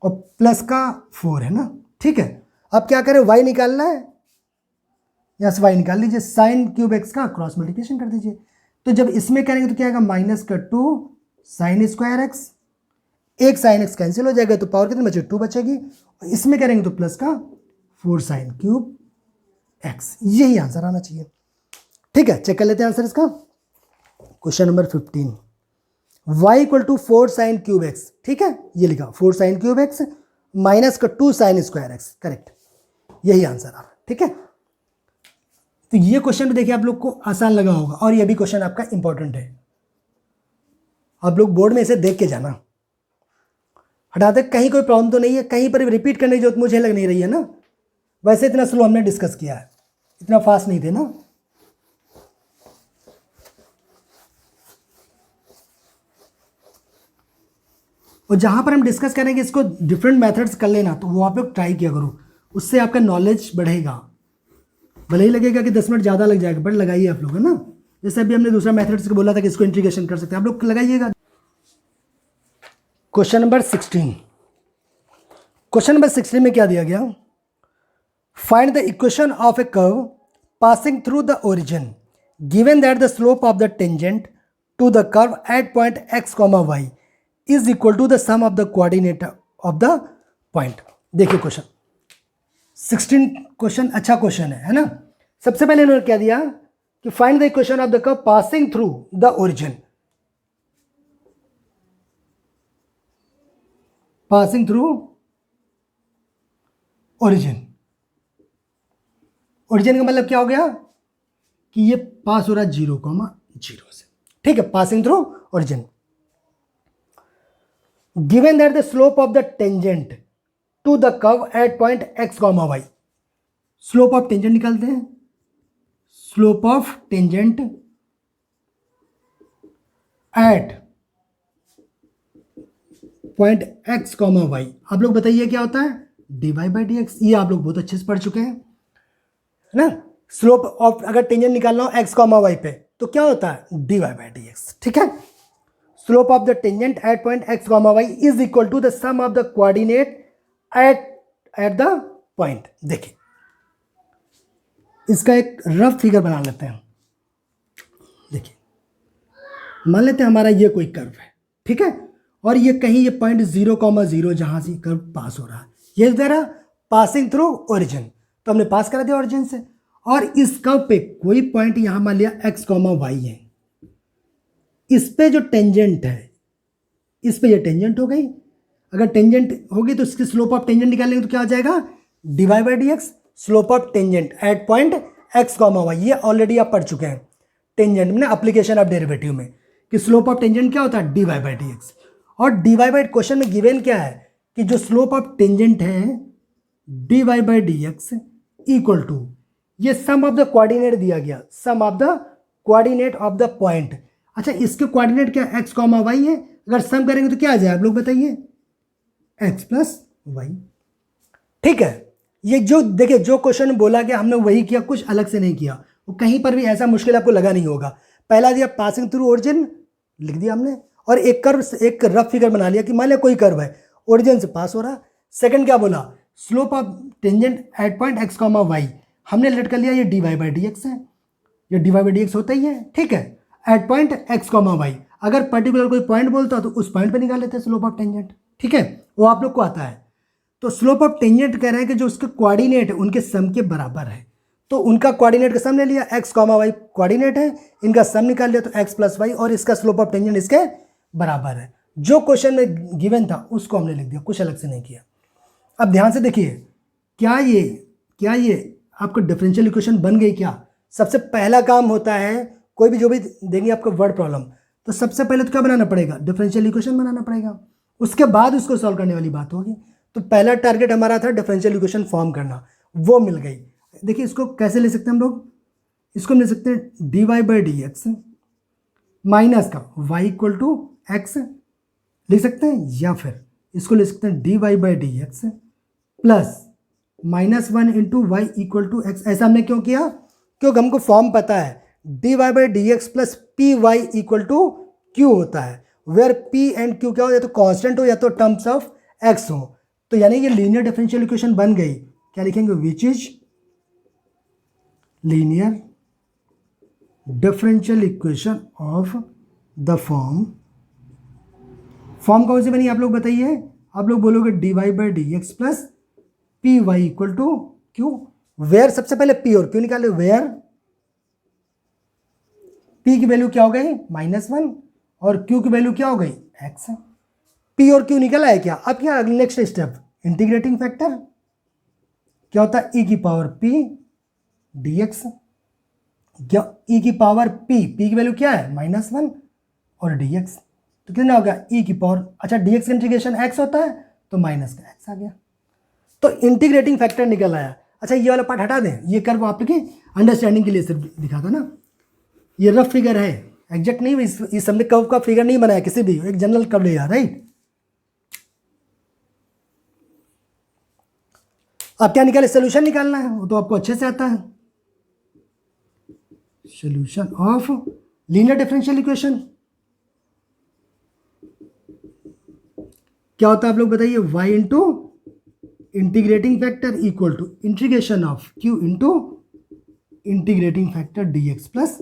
और प्लस का 4 है ना, ठीक है। अब क्या करें y निकालना है, यहाँ से y निकाल लीजिए, साइन क्यूब एक्स का क्रॉस मल्टीप्लिकेशन कर दीजिए, तो जब इसमें करेंगे तो क्या आएगा माइनस का 2 साइन स्क्वायर एक्स, एक साइन एक्स कैंसिल हो जाएगा तो पावर कितनी बचे 2 बचेगी, और इसमें करेंगे तो प्लस का 4 साइन क्यूब एक्स, यही आंसर आना चाहिए। ठीक है, चेक कर लेते हैं आंसर इसका। Question number 15 y equal to 4 sine cube x, ठीक है ये लिखा 4 साइन क्यूब एक्स माइनस का 2 साइन स्क्वायर एक्स, करेक्ट, यही आंसर आ रहा है। ठीक है, तो ये क्वेश्चन भी देखिए आप लोग को आसान लगा होगा, और ये भी क्वेश्चन आपका इंपॉर्टेंट है, आप लोग बोर्ड में इसे देख के जाना, हटाते कहीं कोई प्रॉब्लम तो नहीं है, कहीं पर रिपीट करने की जरूरत मुझे लग नहीं रही है ना, वैसे इतना स्लो हमने डिस्कस किया है, इतना फास्ट नहीं थे ना। और जहां पर हम डिस्कस करेंगे इसको डिफरेंट मेथड्स कर लेना, तो वो आप लोग ट्राई किया करो, उससे आपका नॉलेज बढ़ेगा। भले ही लगेगा कि 10 मिनट ज़्यादा लग जाएगा, बट लगाइए आप लोग, है ना। जैसे अभी हमने दूसरा मेथड्स को बोला था कि इसको इंटीग्रेशन कर सकते हैं, आप लोग लगाइएगा। क्वेश्चन नंबर 16, क्वेश्चन नंबर 16 में क्या दिया गया, find the equation of a curve passing through the origin given that the slope of the tangent to the curve at point x, y is equal to the sum of the coordinate of the point. देखिए question 16 question अच्छा question है ना। सबसे पहले इन्होंने क्या दिया कि find the equation of the curve passing through the origin, passing through origin, origin का मतलब क्या हो गया कि ये पास हो रहा है 0,0 से, ठीक है, passing through origin. Given that the slope of the tangent to the curve at point x, y, slope of tangent निकालते हैं, slope of tangent at point x, y, आप लोग बताइए क्या होता है dy/dx, ये आप लोग बहुत अच्छे से पढ़ चुके हैं ना। स्लोप ऑफ अगर टेंजेंट निकालना हो x, y पे तो क्या होता है dy/dx, ठीक है। Slope of the tangent at point x, y is equal to the sum of the coordinate at the point. देखिए इसका एक रफ फिगर बना लेते हैं। देखिए मान लेते हैं हमारा ये कोई कर्व है, ठीक है, और ये कहीं ये पॉइंट 0,0 जहां से कर्व पास हो रहा है, ये जरा पासिंग थ्रू ओरिजिन, तो हमने पास करा दिया ओरिजिन से, और इस कर्व पे कोई पॉइंट यहां मान लिया x, y है, इस पे जो टेंजेंट है, इस पे ये टेंजेंट हो गई, अगर टेंजेंट होगी तो इसकी स्लोप ऑफ टेंजेंट निकालेंगे तो क्या हो जाएगा dy/dx, slope of tangent at point x, y, ये ऑलरेडी आप पढ़ चुके हैं टेंजेंट में ना, एप्लीकेशन ऑफ डेरिवेटिव में, कि स्लोप ऑफ टेंजेंट क्या होता है dy/dx, और dy क्वेश्चन में गिवन क्या है कि जो स्लोप ऑफ टेंजेंट है dy/dx इक्वल टू ये सम ऑफ द कोऑर्डिनेट दिया गया, sum of the coordinate of the point. अच्छा इसके कोऑर्डिनेट क्या x, y है, अगर सम करेंगे तो क्या आ जाए आप लोग बताइए x प्लस y, ठीक है। ये जो देखिए जो क्वेश्चन बोला गया हमने वही किया, कुछ अलग से नहीं किया, वो कहीं पर भी ऐसा मुश्किल आपको लगा नहीं होगा। पहला दिया पासिंग थ्रू ओरिजिन लिख दिया हमने, और एक कर्व, एक रफ फिगर बना लिया कि मान लिया कोई कर्व है ओरिजिन से पास हो रहा। सेकंड क्या बोला slope of tangent at point x, y, हमने लेट कर लिया ये dy/dx है, ये dy/dx होता ही है, ठीक है, एट पॉइंट x, y, अगर पर्टिकुलर कोई पॉइंट बोलता तो उस पॉइंट पे निकाल लेते हैं स्लोप ऑफ टेंजेंट, ठीक है, वो आप लोग को आता है। तो स्लोप ऑफ टेंजेंट कह रहे हैं कि जो उसके कोऑर्डिनेट है उनके सम के बराबर है, तो उनका कोऑर्डिनेट का सम ले लिया, x, y कोऑर्डिनेट है, इनका सम निकाल लिया तो x प्लस y, और इसका स्लोप ऑफ टेंजेंट इसके बराबर है। जो क्वेश्चन में गिवन था उसको हमने लिख दिया, कुछ अलग से नहीं किया। अब ध्यान से देखिए, क्या ये आपको डिफरेंशियल इक्वेशन बन गई क्या। सबसे पहला काम होता है कोई भी जो भी देंगे आपको वर्ड प्रॉब्लम, तो सबसे पहले तो क्या बनाना पड़ेगा, डिफरेंशियल इक्वेशन बनाना पड़ेगा, उसके बाद उसको सॉल्व करने वाली बात होगी। तो पहला टारगेट हमारा था डिफरेंशियल इक्वेशन फॉर्म करना, वो मिल गई। देखिए इसको कैसे ले सकते हैं हम लोग, इसको हम ले सकते हैं dy by d x minus का y इक्वल टू एक्स लिख सकते हैं, या फिर इसको ले सकते हैं dy by d x plus -1 into y equal to x. ऐसा हमने क्यों किया, क्योंकि हमको फॉर्म पता है dy by d x plus P Y equal to q होता है, वेयर p एंड q क्या हो, या तो कांस्टेंट हो या तो टर्म्स ऑफ x हो। तो यानी ये लीनियर डिफरेंशियल इक्वेशन बन गई। क्या लिखेंगे, which is linear differential equation of the form कौन सी बनी आप लोग बताइए। आप लोग बोलोगे dy by d x plus P Y equal to q, where सबसे पहले p और q निकाले, वेयर p की वैल्यू क्या हो गई -1 और q की वैल्यू क्या हो गई x। p और q निकल आया क्या, अब क्या नेक्स्ट स्टेप, इंटीग्रेटिंग फैक्टर क्या होता है, e की पावर p dx, क्या e की पावर p की वैल्यू क्या है -1 और dx, तो कितना हो गया e की पावर, अच्छा dx का इंटीग्रेशन x होता है तो माइनस का x आ गया, तो इंटीग्रेटिंग फैक्टर निकल आया। अच्छा ये वाला पार्ट हटा दें, ये कर्व आपके अंडरस्टैंडिंग के लिए सिर्फ दिखा था ना, ये रफ फिगर है, एग्जैक्ट नहीं, इस हमने कर्व का फिगर नहीं बनाया किसी भी, एक जनरल कर्व लिया, राइट। अब क्या निकाले, सोल्यूशन निकालना है, वो तो आपको अच्छे से आता है। Solution of linear differential equation क्या होता है आप लोग बताइए, y into integrating factor equal to integration of q into integrating factor dx plus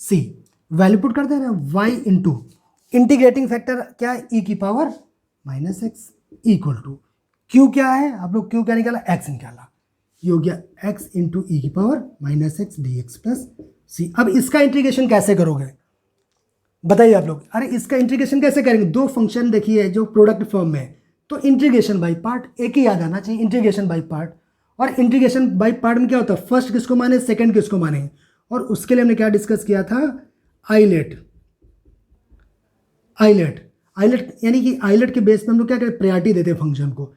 c। Value put कर दे रहे हैं, y इंटू इंटीग्रेटिंग फैक्टर क्या है, e की power -x equal to q क्या है, आप लोग q क्या निकाला, x निकाला, ये हो गया x इंटू ई की power -x dx plus c। अब इसका इंटीग्रेशन कैसे करोगे बताइए आप लोग, अरे इसका इंटीग्रेशन कैसे करेंगे, दो फंक्शन देखिए जो प्रोडक्ट फॉर्म में, तो इंटीग्रेशन बाय पार्ट, एक ही याद आना चाहिए, इंटीग्रेशन बाय पार्ट। और इंटीग्रेशन बाय पार्ट में क्या होता है, फर्स्ट किसको माने, सेकंड किसको माने, और उसके लिए हमने क्या डिस्कस किया था, आइलेट यानी कि आइलेट के बेस पे हम लोग क्या करते, प्रायोरिटी देते हैं फंक्शन को।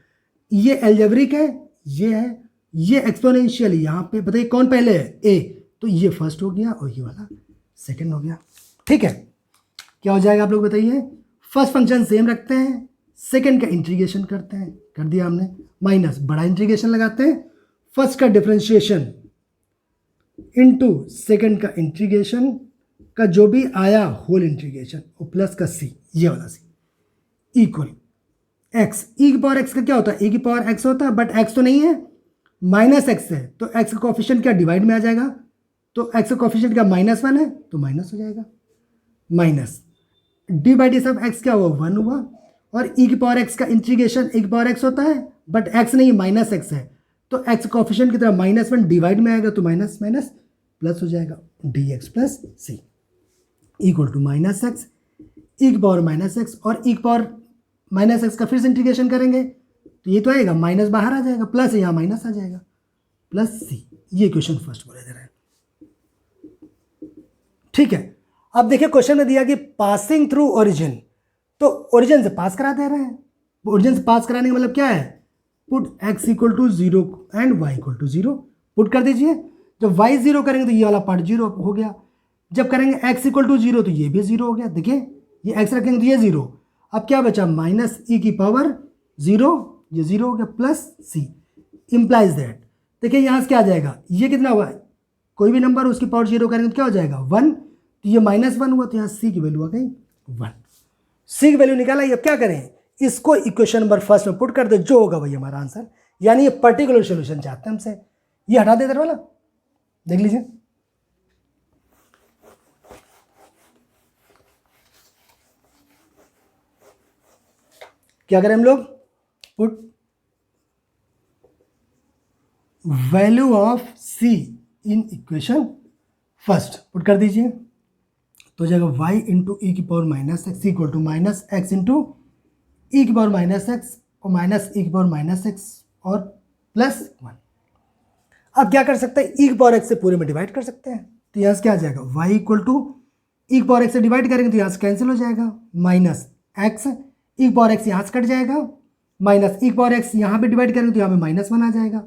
ये एल्जेब्रिक है, ये एक्सपोनेंशियल, यहाँ पे बताइए कौन पहले है, ए, तो ये फर्स्ट हो गया और ये वाला सेकेंड हो गया, ठीक है। क्या हो जाएगा आप लोग बताइए, फर्स्ट फंक्शन सेम रखते हैं, सेकंड का इंटीग्रेशन करते हैं, कर दिया हमने, माइनस बड़ा इंटीग्रेशन लगाते हैं, फर्स्ट का डिफरेंशिएशन इनटू सेकंड का इंटीग्रेशन का जो भी आया होल इंटीग्रेशन और प्लस का सी, ये वाला सी इक्वल एक्स, ई की पावर एक्स का क्या होता है, ई की पावर एक्स होता है, बट एक्स तो नहीं है, माइनस एक्स है, तो एक्स का कोफिशिएंट क्या डिवाइड में आ जाएगा, तो एक्स का कोफिशिएंट क्या -1 है तो माइनस हो जाएगा, माइनस डी बाई डी सब एक्स क्या हुआ 1 हुआ, और ई की पावर एक्स का इंटीग्रेशन ई की पावर एक्स होता है बट एक्स नहीं माइनस एक्स है, तो एक्स कोफिशिएंट की तरह -1 डिवाइड में आएगा तो माइनस माइनस प्लस हो जाएगा, d x plus c equal to -x e की पावर -x, और ई की पावर -x का फिर से इंटीग्रेशन करेंगे तो ये तो आएगा, माइनस बाहर आ जाएगा, प्लस यहाँ माइनस आ जाएगा, प्लस सी। ये क्वेश्चन फर्स्ट बोले दे रहा है, ठीक है। अब देखिए क्वेश्चन में दिया कि पासिंग थ्रू ओरिजिन, तो ओरिजिन से पास करा दे रहे हैं, ओरिजिन से पास कराने का मतलब क्या है, put x equal to 0 and y equal to 0 put कर दीजिए, जब y 0 करेंगे तो ये वाला पार्ट 0 हो गया, जब करेंगे x इक्वल टू 0 तो ये भी 0 हो गया, देखिए ये x रखेंगे तो ये 0, अब क्या बचा माइनस ई की पावर 0, ये 0 हो गया, प्लस सी इंप्लाइज दैट, देखिए यहाँ से क्या आ जाएगा, ये कितना हुआ, कोई भी नंबर उसकी पावर 0 करेंगे तो क्या हो जाएगा 1, तो ये -1 हुआ, तो यहाँ सी की वैल्यू आ गई 1, सी की वैल्यू निकाला। अब क्या करें, इसको इक्वेशन नंबर फर्स्ट में पुट कर दे, जो होगा वही हमारा आंसर, यानी ये पर्टिकुलर सॉल्यूशन चाहते हैं हमसे, ये हटा दे इधर वाला, देख लीजिए क्या करें हम लोग, put value of C in equation first put कर दीजिए, तो हो जाएगा y इंटू ई की power -x equal to -x into e की पावर -x और माइनस ई की पावर -x और +1। अब क्या कर सकते हैं, ई की पावर x से पूरे में डिवाइड कर सकते हैं, तो यहाँ से क्या आ जाएगा y इक्वल टू ई की पावर एक्स से डिवाइड करेंगे तो यहाँ से कैंसिल हो जाएगा, माइनस एक्स, ई की पावर एक्स यहाँ से कट जाएगा, माइनस ई की पावर एक्स यहाँ पे डिवाइड करेंगे तो यहाँ पे -1 आ जाएगा,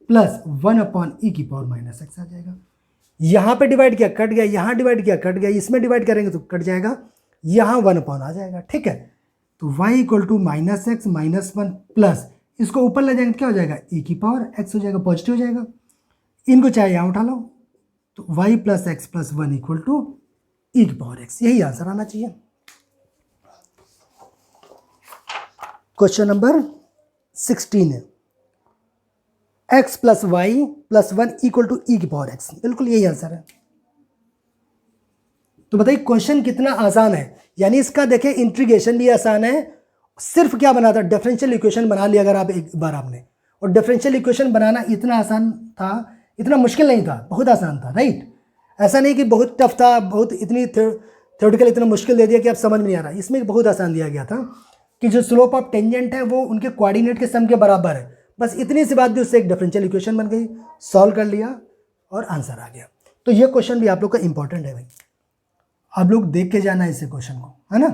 प्लस 1/e की पावर -x आ जाएगा। यहाँ पे डिवाइड किया कट गया, यहाँ डिवाइड किया कट गया, इसमें डिवाइड करेंगे तो कट जाएगा, यहाँ 1 आ जाएगा। ठीक है, तो y equal to -x -1 plus इसको ऊपर ले जाएंगे तो क्या हो जाएगा, e की पावर x हो जाएगा, पॉजिटिव हो जाएगा। इनको चाहे यहाँ उठा लो तो y plus x plus 1 equal to e की पावर x, यही आंसर आना चाहिए। क्वेश्चन नंबर 16 है x plus y plus 1 equal to e की पावर x, बिल्कुल यही आंसर है। तो बताइए क्वेश्चन कितना आसान है, यानी इसका देखिए इंटीग्रेशन भी आसान है, सिर्फ क्या बना था, डिफरेंशियल इक्वेशन बना लिया अगर आप एक बार आपने, और डिफरेंशियल इक्वेशन बनाना इतना आसान था, इतना मुश्किल नहीं था, बहुत आसान था, राइट। ऐसा नहीं कि बहुत टफ था, बहुत इतनी थ्योरेटिकल इतना मुश्किल दे दिया कि आप समझ में नहीं आ रहा। इसमें बहुत आसान दिया गया था कि जो स्लोप ऑफ टेंजेंट है वो उनके कोऑर्डिनेट के सम के बराबर है, बस इतनी सी बात भी उससे एक डिफरेंशियल इक्वेशन बन गई, सॉल्व कर लिया और आंसर आ गया। तो ये क्वेश्चन भी आप लोग का इंपॉर्टेंट है भाई, आप लोग देख के जाना है इसे क्वेश्चन को, है ना,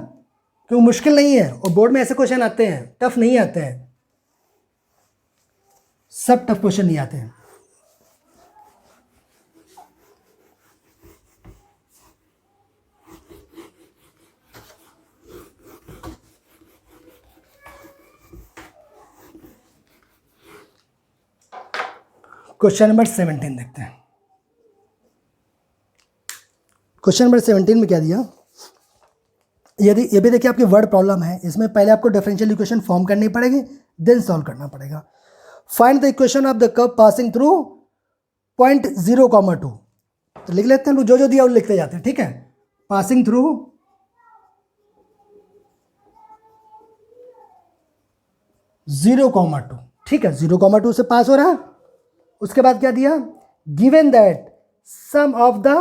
क्यों मुश्किल नहीं है, और बोर्ड में ऐसे क्वेश्चन आते हैं, टफ नहीं आते हैं, सब टफ क्वेश्चन नहीं आते हैं। क्वेश्चन नंबर 17 देखते हैं। क्वेश्चन नंबर 17 में क्या दिया, यदि ये भी देखिए आपकी वर्ड प्रॉब्लम है, इसमें पहले आपको डिफरेंशियल इक्वेशन फॉर्म करनी पड़ेगी, देन सॉल्व करना पड़ेगा। Find the equation of the curve passing through point 0,2, तो लिख लेते हैं, जो दिया वो लिखते जाते हैं। ठीक है, पासिंग थ्रू 0,2, ठीक है, 0,2 से पास हो रहा है। उसके बाद क्या दिया, given that sum of the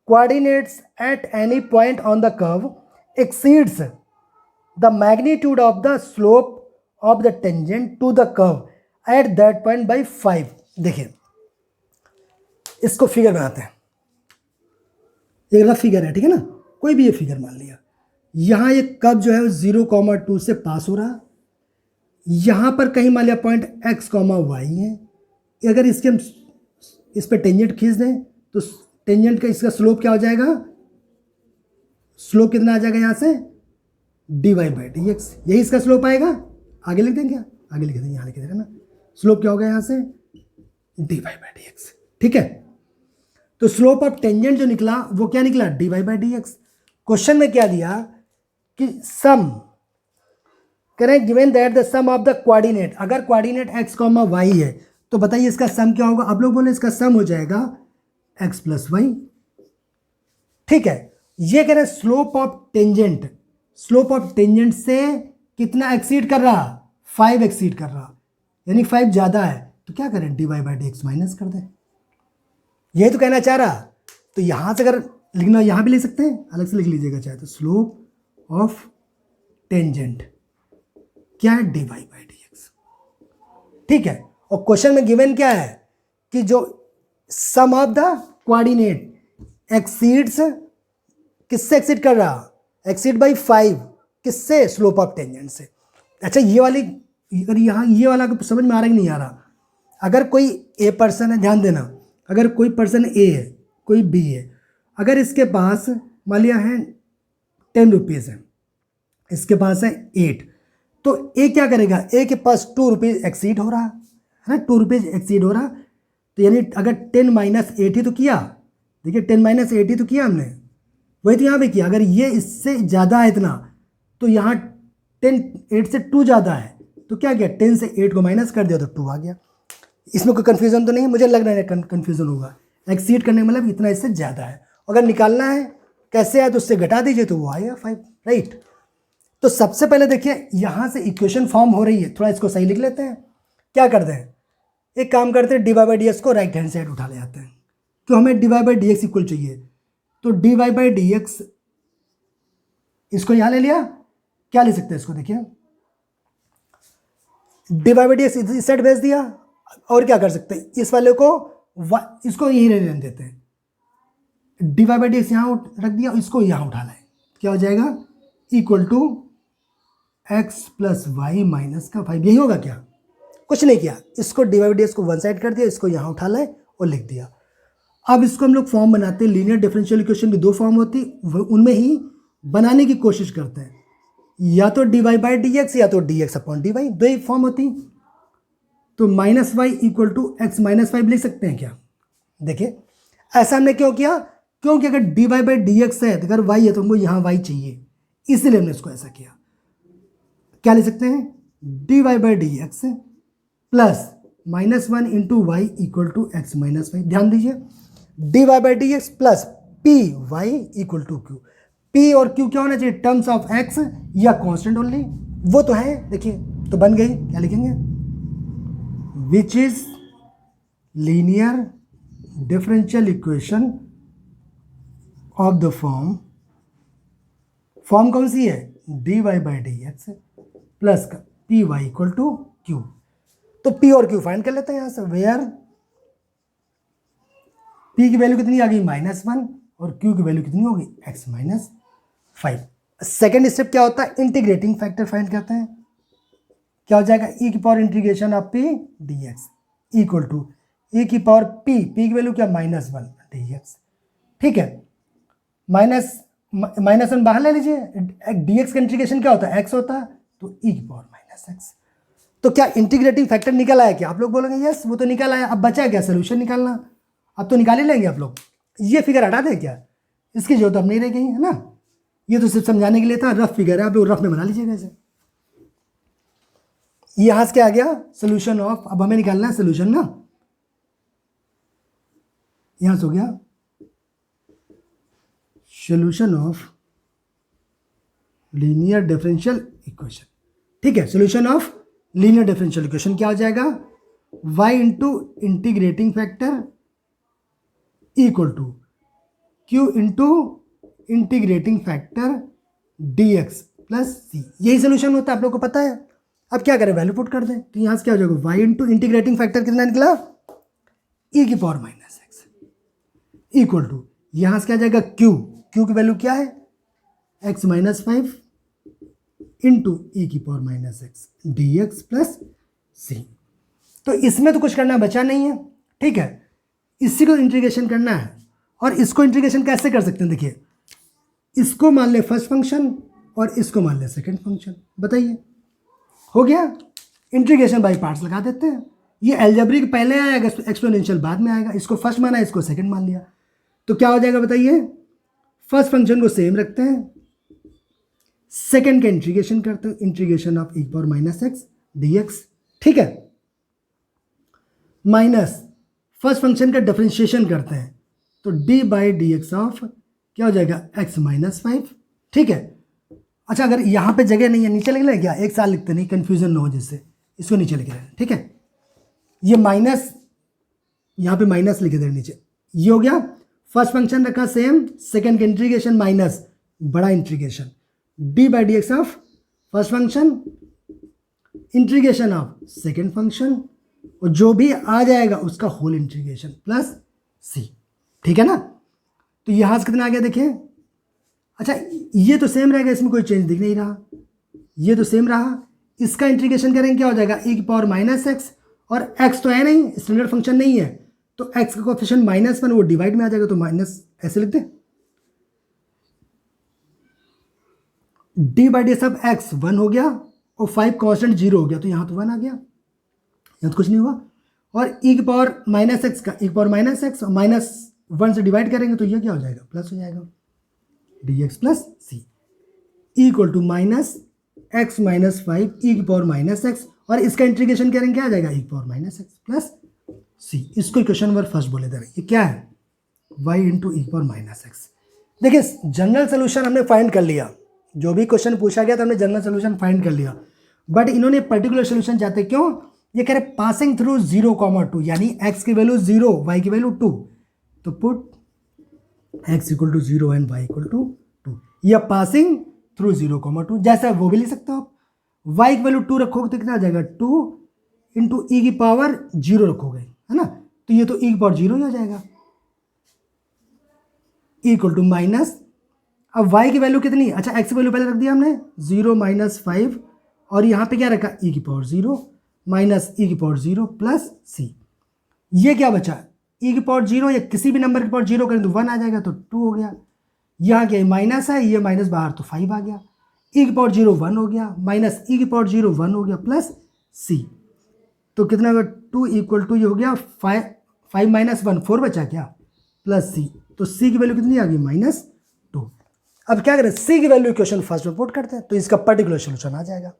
coordinates at any point on the curve exceeds the magnitude of the slope of the tangent to the curve at that point by 5। देखिए इसको फिगर बनाते हैं, एक रफ फिगर है, ठीक है ना, कोई भी ये फिगर मान लिया, यहाँ ये कर्व जो है वो 0,2 से पास हो रहा, यहाँ पर कहीं मान लिया पॉइंट x, y है, अगर इसके हम इस पर टेंजेंट खींच दें तो टेंजेंट का इसका स्लोप क्या हो जाएगा, स्लोप कितना आ जाएगा यहाँ से, dy/dx, यही इसका स्लोप आएगा। आगे लिख दें क्या, आगे लिख दें, यहाँ लिख दें ना, स्लोप क्या हो गया यहाँ से, dy/dx। ठीक है, तो स्लोप ऑफ टेंजेंट जो निकला वो क्या निकला, dy/dx। क्वेश्चन में क्या दिया कि सम करें, given that the sum of the coordinate, अगर कोऑर्डिनेट x, y है तो बताइए इसका सम क्या होगा। आप लोग बोले इसका सम हो जाएगा x प्लस वाई। ठीक है, ये कह रहे हैं slope of tangent, slope of tangent से कितना एक्सीड कर रहा, 5 एक्सीड कर रहा, यानी 5 ज़्यादा है, तो क्या करें, dy/dx माइनस कर दें, यही तो कहना चाह रहा। तो यहाँ से अगर लिखना, यहाँ भी लिख सकते हैं, अलग से लिख लीजिएगा चाहे तो, स्लोप ऑफ टेंजेंट क्या है, dy/dx। ठीक है, और क्वेश्चन में गिवन क्या है कि जो sum of the coordinate exceeds, किससे एक्सीड कर रहा, एक्सीड बाई 5, किससे, स्लोप ऑफ टेंजेंट से। अच्छा ये वाली, अगर यहाँ ये वाला को समझ में आ रहा है कि नहीं आ रहा, अगर कोई ए पर्सन है, ध्यान देना, अगर कोई पर्सन ए है, कोई बी है, अगर इसके पास मान लिया है 10 रुपीज़ है, इसके पास है 8, तो ए क्या करेगा, ए के पास 2 रुपीज़ एक्सीड हो रहा है ना, 2 रुपीज़ एक्सीड हो रहा, तो यानी अगर 10 - 8 ही तो किया, देखिए 10 - 8 ही तो किया हमने, वही तो यहाँ पे किया। अगर ये इससे ज़्यादा है इतना, तो यहाँ 10 8 से 2 ज़्यादा है, तो क्या किया, 10 से 8 को माइनस कर दिया तो 2 आ गया। इसमें कोई कन्फ्यूज़न तो नहीं, मुझे लग रहा है कन्फ्यूज़न होगा, एक्सीड करने मतलब इतना इससे ज़्यादा है, अगर निकालना है कैसे है तो उससे घटा दीजिए तो वो आएगा 5, राइट। तो सबसे पहले देखिए यहाँ से इक्वेशन फॉर्म हो रही है, थोड़ा इसको सही लिख लेते हैं। क्या करते हैं, एक काम करते हैं, dy/dx को राइट हैंड साइड उठा ले जाते हैं, तो हमें dy/dx इक्वल चाहिए, तो dy/dx इसको यहाँ ले लिया, क्या ले सकते हैं इसको, देखिए dy/dx इस साइड भेज दिया, और क्या कर सकते हैं, इस वाले को इसको यही रहने देते हैं, dy बाई डी एक्स यहाँ रख दिया, इसको यहाँ उठाना है, क्या हो जाएगा equal to x plus y minus का 5। यही होगा क्या, कुछ नहीं किया, इसको dy बाई डी एक्स को वन साइड कर दिया, इसको यहाँ उठा लाए और लिख दिया। अब इसको हम लोग फॉर्म बनाते हैं, लीनियर डिफरेंशियल इक्वेशन की दो फॉर्म होती, उनमें ही बनाने की कोशिश करते हैं, या तो dy बाई डी एक्स या तो dx अपॉन dy, दो ही फॉर्म होती। तो minus y equal to x minus 5 लिख सकते हैं क्या? देखिए ऐसा हमने क्यों किया, क्योंकि अगर dy बाई डी एक्स है तो अगर y है तो हमको यहाँ y चाहिए, इसलिए हमने इसको ऐसा किया। क्या लिख सकते हैं, dy by d x plus -1 into y equal to x minus 5। ध्यान दीजिए, dy by d x plus P Y equal to q. P और क्यू क्या होना चाहिए, टर्म्स ऑफ एक्स या कांस्टेंट ओनली, वो तो है। देखिए तो बन गई, क्या लिखेंगे, which is linear differential equation of the form कौन सी है, dy by d x plus का p Y equal to Q. तो पी और क्यू फाइंड कर लेते हैं यहां से, वेयर पी की वैल्यू कितनी आ गई -1 और क्यू की वैल्यू कितनी होगी एक्स माइनस 5। सेकेंड स्टेप क्या होता है, इंटीग्रेटिंग फैक्टर फाइंड करते हैं, क्या हो जाएगा e की power integration of p d x equal to e की पावर p की वैल्यू क्या -1 डी एक्स। ठीक है, -1 बाहर ले लीजिए, dx का इंटीग्रेशन क्या होता है x होता है, तो e की पावर -x। तो क्या इंटीग्रेटिंग फैक्टर निकल आया क्या, आप लोग बोलोगे यस वो तो निकल आया। अब बचा क्या, सोल्यूशन निकालना। अब तो निकाल ही लेंगे आप लोग, ये फिगर हटा दें क्या, इसकी जरूरत अब नहीं रह गई है ना, ये तो सिर्फ समझाने के लिए था, रफ फिगर है, आप लोग रफ में बना लीजिएगा इसे। यहां से क्या आ गया, सोल्यूशन ऑफ, अब हमें निकालना है सोल्यूशन ना, यहां से हो गया solution of linear differential equation. ठीक है, solution of linear differential equation क्या हो जाएगा, y into integrating factor equal to q into integrating factor dx plus c। यही सोल्यूशन होता है, आप लोग को पता है। अब क्या करें, वैल्यू पुट कर दें, तो यहां से क्या हो जाएगा, y इंटू इंटीग्रेटिंग फैक्टर कितना निकला, e की पावर -x इक्वल टू, यहां से क्या जाएगा q की वैल्यू क्या है x माइनस 5 इंटू ई की power -x dx plus c। तो इसमें तो कुछ करना बचा नहीं है, ठीक है, इसी को इंटीग्रेशन करना है। और इसको इंटीग्रेशन कैसे कर सकते हैं, देखिए इसको मान ले फर्स्ट फंक्शन और इसको मान ले सेकंड फंक्शन, बताइए हो गया। इंटीग्रेशन बाय पार्ट्स लगा देते हैं, ये अलजेब्रिक पहले आएगा, एक्सपोनेंशियल बाद में आएगा, इसको फर्स्ट माना इसको सेकंड मान लिया, तो क्या हो जाएगा बताइए, फर्स्ट फंक्शन को सेम रखते हैं, सेकंड का इंटीग्रेशन करते हैं, integration of e power -x dx। ठीक है, माइनस फर्स्ट फंक्शन का डिफरेंशिएशन करते हैं, तो d by d x of क्या हो जाएगा x माइनस 5। ठीक है, अच्छा अगर यहाँ पे जगह नहीं है नीचे लिख लें क्या, एक साल लिखते नहीं, कंफ्यूजन ना हो जिससे, इसको नीचे लिख लें। ठीक है, ये माइनस यहाँ पे माइनस लिखे दे नीचे, ये हो गया फर्स्ट फंक्शन रखा सेम, सेकंड का इंटीग्रेशन माइनस बड़ा integration d by d x of first function integration of second function, और जो भी आ जाएगा उसका होल इंटीग्रेशन प्लस c। ठीक है ना, तो यहां से कितना आ गया देखिए, अच्छा ये तो सेम रहेगा, इसमें कोई चेंज दिख नहीं रहा, ये तो सेम रहा, इसका इंटीग्रेशन करेंगे क्या हो जाएगा e की पावर -x, और x तो है नहीं, स्टैंडर्ड फंक्शन नहीं है, तो x का कोएफिशिएंट -1 वो डिवाइड में आ जाएगा, तो माइनस ऐसे लिख दे, d by d x of x 1 हो गया और 5 कांस्टेंट 0 हो गया, तो यहाँ तो 1 आ गया, यहाँ तो कुछ नहीं हुआ। और e की पावर -x का e की पावर -x और -1 से डिवाइड करेंगे तो ये क्या हो जाएगा, प्लस हो जाएगा, dx plus c equal to -x minus 5 e की पावर -x, और इसका इंटीग्रेशन करेंगे क्या आ जाएगा, e की पावर -x प्लस c। इसको इक्वेशन नंबर फर्स्ट बोले दे रहे, ये क्या है, y इंटू ई की पावर -x। देखिए जनरल सोल्यूशन हमने फाइंड कर लिया, जो भी क्वेश्चन पूछा गया था हमने जनरल सोल्यूशन फाइंड कर लिया, बट इन्होंने पर्टिकुलर सोल्यूशन चाहते क्यों, ये कह रहे पासिंग थ्रू 0,2, यानी x की वैल्यू 0 y की वैल्यू 2, तो put x equal to 0 and y equal to 2, या पासिंग थ्रू 0,2, जैसा वो भी लिख सकते हो आप, y की वैल्यू 2 रखोगे तो कितना आ जाएगा, 2 इंटू ई की पावर 0 रखोगे, है ना, तो ये तो e की पावर 0 ही हो जाएगा। इक्वल टू माइनस, अब y की वैल्यू कितनी, अच्छा x की वैल्यू पहले रख दिया हमने 0 माइनस 5 और यहाँ पे क्या रखा e की पावर 0 माइनस e की पावर 0 प्लस c। ये क्या बचा, e की पावर 0 या किसी भी नंबर की पावर 0 करें तो 1 आ जाएगा तो 2 हो गया। यहाँ क्या माइनस है, ये माइनस बाहर तो 5 आ गया, e की पावर 0 1 हो गया माइनस e की पावर 0 1 हो गया प्लस c। तो कितना होगा 2 इक्वल टू ये हो गया 5 माइनस 1 4 बचा क्या प्लस c। तो c की वैल्यू कितनी आ गई -2। अब क्या करें, c की वैल्यू इक्वेशन फर्स्ट में पुट करते हैं तो इसका पर्टिकुलर सोल्यूशन आ जाएगा।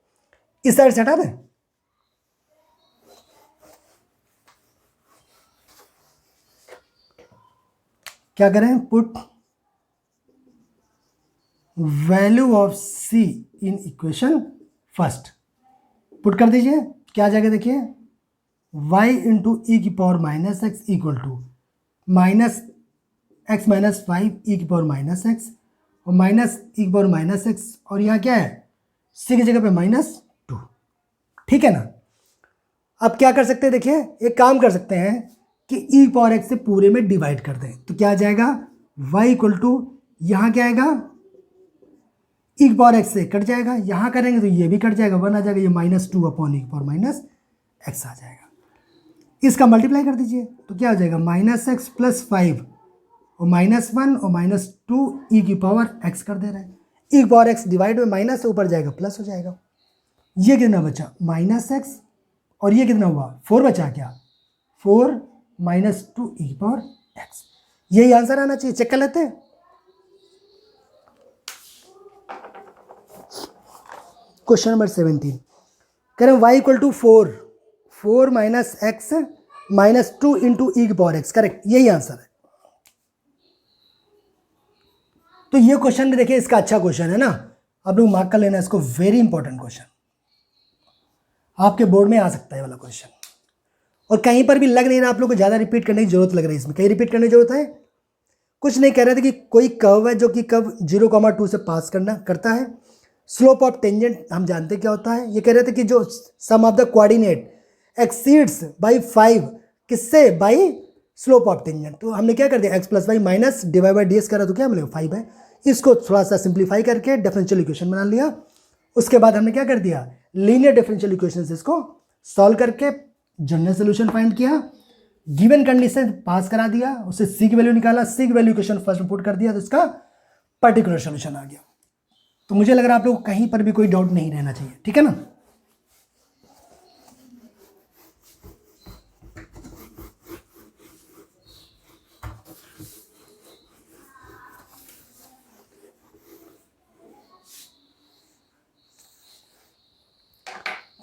इस साइड से हटा दें, क्या करें, put value of c in equation first, put कर दीजिए, क्या आ जाएगा देखिए y इंटू ई की power minus x equal to minus x minus 5 e की पावर माइनस एक्स और माइनस ई की पावर माइनस एक्स और यहाँ क्या है c की जगह पे -2, ठीक है ना। अब क्या कर सकते हैं, देखिए एक काम कर सकते हैं कि ई पावर एक्स से पूरे में डिवाइड कर दें तो क्या आ जाएगा y इक्वल टू यहाँ क्या आएगा ई की पावर एक्स से कट जाएगा, यहाँ करेंगे तो ये भी कट जाएगा 1 आ जाएगा, ये -2 अपॉन ई की पावर माइनस एक्स आ जाएगा। इसका मल्टीप्लाई कर दीजिए तो क्या हो जाएगा -x प्लस 5 और -1 और -2 ई की पावर x कर दे रहे हैं, ई की पावर x डिवाइड में माइनस से ऊपर जाएगा प्लस हो जाएगा। ये कितना बचा -x और ये कितना हुआ 4 बचा क्या 4 -2 ई की पावर x। यही आंसर आना चाहिए, चेक कर लेते हैं। क्वेश्चन नंबर 17 करें y equal to 4 minus x -2 into e की पावर एक्स, करेक्ट, यही आंसर है। तो ये क्वेश्चन भी देखिए, इसका अच्छा क्वेश्चन है ना, आप लोग मार्क कर लेना इसको, वेरी इंपॉर्टेंट क्वेश्चन, आपके बोर्ड में आ सकता है वाला क्वेश्चन। और कहीं पर भी लग नहीं रहा आप लोग को ज़्यादा रिपीट करने की जरूरत लग रही है, इसमें कहीं रिपीट करने की जरूरत है कुछ नहीं। कह रहे थे कि कोई कर्व है जो कि कर्व 0,2 से पास करता है, स्लोप ऑफ टेंजेंट हम जानते क्या होता है। ये कह रहे थे कि जो sum of the coordinate exceeds by 5 किससे, बाई स्लोप ऑफ टेंजेंट। तो हमने क्या कर दिया x plus y minus divide by d x करा तो क्या मिलेगा 5 है। इसको थोड़ा सा सिंप्लीफाई करके डिफरेंशियल इक्वेशन बना लिया। उसके बाद हमने क्या कर दिया, लीनियर डिफरेंशियल इक्वेशन से इसको सॉल्व करके जनरल सोल्यूशन फाइंड किया, गिवन कंडीशन पास करा दिया, उससे सी की वैल्यू निकाला, सी की वैल्यू इक्वेशन फर्स्ट में पुट कर दिया तो इसका पर्टिकुलर सोल्यूशन आ गया। तो मुझे लग रहा है आप लोग को कहीं पर भी कोई डाउट नहीं रहना चाहिए, ठीक है ना।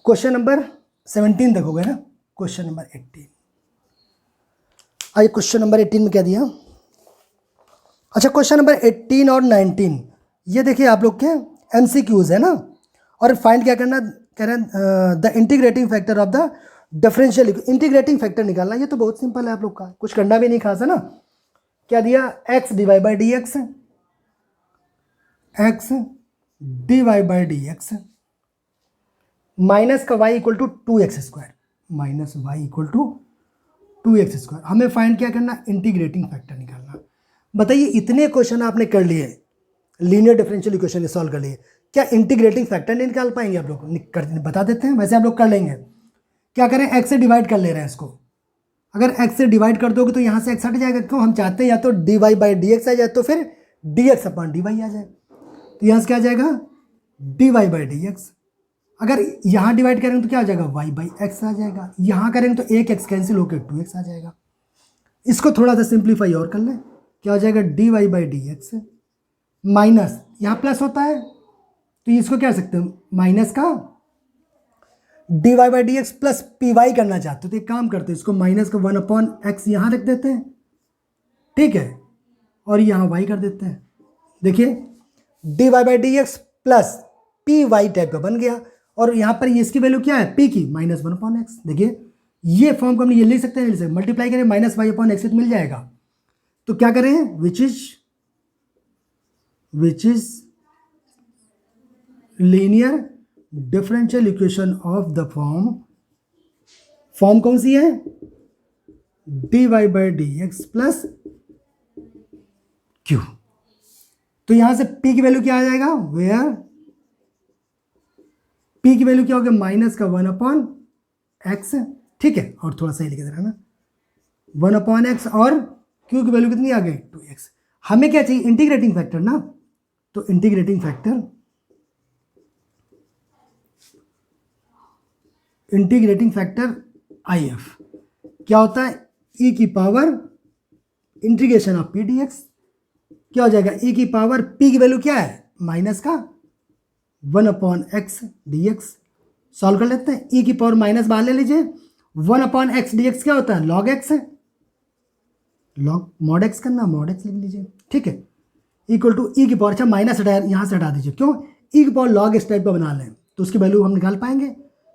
क्वेश्चन नंबर 17 तक हो गया ना, क्वेश्चन नंबर 18। आइए क्वेश्चन नंबर 18 में क्या दिया, अच्छा क्वेश्चन नंबर 18 और 19 ये देखिए आप लोग के MCQs है ना। और फाइंड क्या करना, कह रहे हैं the integrating factor of the differential, integrating factor निकालना। ये तो बहुत सिंपल है आप लोग का, कुछ करना भी नहीं खास है ना। क्या दिया, x divide by d x, x divide by d x minus का y equal to 2x square, minus y equal to 2x square. हमें फाइंड क्या करना, इंटीग्रेटिंग फैक्टर निकालना। बताइए इतने क्वेश्चन आपने कर लिए, लीनियर डिफरेंशियल इक्वेशन सॉल्व कर लिए, क्या इंटीग्रेटिंग फैक्टर नहीं निकाल पाएंगे आप लोग, बता देते हैं, वैसे आप लोग कर लेंगे। क्या करें, x से डिवाइड कर ले रहे हैं इसको, अगर x से डिवाइड कर दोगे तो यहाँ से x हट जाएगा, क्यों, हम चाहते हैं या तो dy बाई डी एक्स आ जाए तो फिर dx अपॉन dy आ जाए। तो यहाँ से क्या आ जाएगा dy बाई डी एक्स, अगर यहाँ डिवाइड करेंगे तो क्या आ जाएगा y बाई एक्स आ जाएगा, यहाँ करेंगे तो एक x कैंसिल होकर 2x आ जाएगा। इसको थोड़ा सा सिंप्लीफाई और कर लें, क्या हो जाएगा dy by d x minus, यहाँ प्लस होता है तो इसको क्या कर सकते हैं, माइनस का dy by d x plus py करना चाहते हो तो एक काम करते हैं, इसको माइनस का 1 अपॉन एक्स यहाँ रख देते हैं, ठीक है, और यहाँ y कर देते हैं। देखिए dy by d x plus py type का बन गया, और यहाँ पर इसकी वैल्यू क्या है, p की -1 अपॉन एक्स। देखिए ये फॉर्म को हम ये लिख सकते हैं, मल्टीप्लाई करें -y अपॉन एक्स तो मिल जाएगा। तो क्या करें, विच is linear differential equation of the form कौन सी है, dy by d x plus Q. तो यहां से p की वैल्यू क्या आ जाएगा, वेयर p की वैल्यू क्या होगी, माइनस का 1/x, ठीक है, और थोड़ा सा ही लिख दे रहा ना, 1/x, और q की वैल्यू कितनी आ गई, 2x। हमें क्या चाहिए, इंटीग्रेटिंग फैक्टर ना, तो इंटीग्रेटिंग फैक्टर IF क्या होता है, e की power integration of p dx क्या हो जाएगा, e की पावर p की वैल्यू क्या है, माइनस का 1/x dx। सॉल्व कर लेते हैं, e की पावर माइनस बाहर ले लीजिए, 1/x dx क्या होता है, log x है, लॉग मॉड x करना, मॉड x लिख लीजिए, ठीक है, इक्वल टू e की पावर, अच्छा माइनस हटाया, यहाँ से हटा दीजिए, क्यों, e की पावर log इस टाइप का बना लें तो उसकी वैल्यू हम निकाल पाएंगे,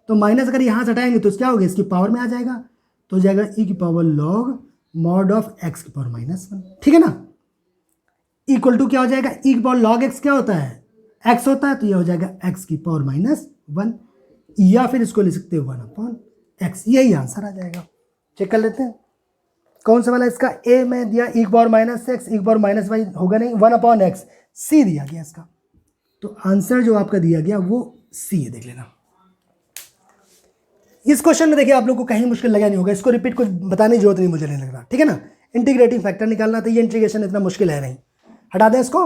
तो माइनस अगर यहाँ से हटाएंगे तो क्या होगा, इसकी पावर में आ जाएगा, तो हो जाएगा e की power log mod of x की पावर -1, ठीक है ना, इक्वल टू क्या हो जाएगा, e की पावर log x क्या होता है, x होता है, तो यह हो जाएगा x की पावर -1, या फिर इसको ले सकते हो 1/x, यही आंसर आ जाएगा। चेक कर लेते हैं कौन सा वाला, इसका a में दिया e की पावर -x, e की पावर -y होगा नहीं, 1/x, c दिया गया इसका, तो आंसर जो आपका दिया गया वो c है, देख लेना। इस क्वेश्चन में देखिए आप लोग को कहीं मुश्किल लगा नहीं होगा, इसको रिपीट कुछ बताने की जरूरत नहीं, मुझे नहीं लग रहा, ठीक है ना, इंटीग्रेटिंग फैक्टर निकालना, तो ये इंटीग्रेशन इतना मुश्किल है नहीं, हटा दें इसको,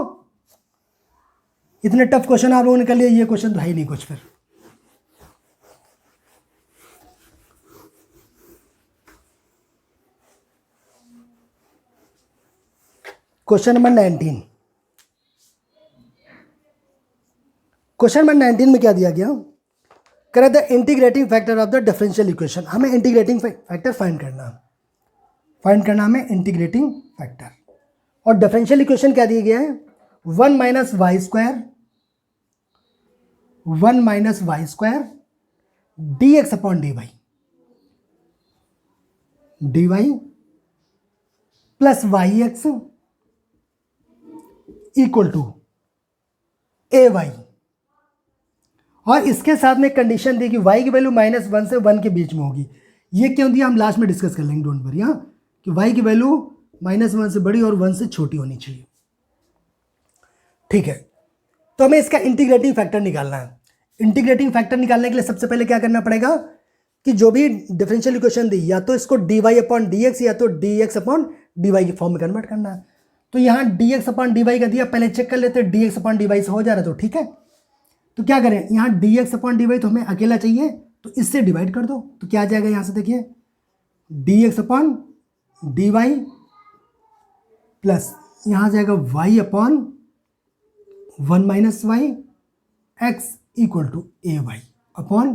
इतने टफ क्वेश्चन आप लोगों ने कर लिए, ये क्वेश्चन तो है ही नहीं कुछ। फिर क्वेश्चन नंबर 19, क्वेश्चन नंबर 19 में क्या दिया गया, कह the integrating factor of the differential equation, हमें इंटीग्रेटिंग फैक्टर फाइंड करना हमें इंटीग्रेटिंग फैक्टर, और डिफरेंशियल इक्वेशन क्या दिया गया है, 1 minus y square dx upon dy plus yx equal to ay, और इसके साथ में कंडीशन दी कि y की वैल्यू -1 से 1 के बीच में होगी। ये क्यों दिया हम लास्ट में डिस्कस कर लेंगे, डोंट वरी, हाँ, कि y की वैल्यू -1 से बड़ी और 1 से छोटी होनी चाहिए, ठीक है। तो हमें इसका इंटीग्रेटिंग फैक्टर निकालना है। इंटीग्रेटिंग फैक्टर निकालने के लिए सबसे पहले क्या करना पड़ेगा कि जो भी डिफरेंशियल इक्वेशन दी, या तो इसको dy अपॉन dx या तो dx अपॉन dy की फॉर्म में कन्वर्ट करना है। तो यहाँ dx अपॉन dy का दिया, पहले चेक कर लेते हैं dx अपॉन dy से हो जा रहा है तो ठीक है। तो क्या करें, यहाँ dx अपॉन dy तो हमें अकेला चाहिए, तो इससे डिवाइड कर दो, तो क्या आ जाएगा, यहाँ से देखिए dx अपॉन dy प्लस यहाँ आ जाएगा y upon 1 minus y x equal to ay upon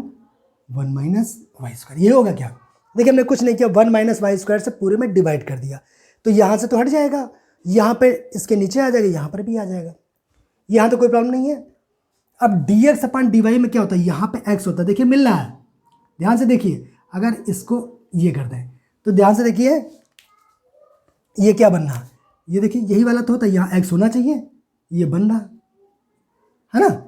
1 minus y square. ये होगा क्या, देखिए हमने कुछ नहीं किया, 1 माइनस वाई स्क्वायर से पूरे में डिवाइड कर दिया, तो यहाँ से तो हट जाएगा, यहाँ पे इसके नीचे आ जाएगा, यहाँ पर भी आ जाएगा, यहाँ तो कोई प्रॉब्लम नहीं है। अब dx अपॉन dy में क्या होता है, यहाँ पे x होता है, देखिए मिल रहा है, ध्यान से देखिए, अगर इसको ये कर दें तो ध्यान से देखिए ये क्या बन रहा है, ये देखिए यही वाला तो होता है, यहाँ x होना चाहिए, ये बन रहा है ना।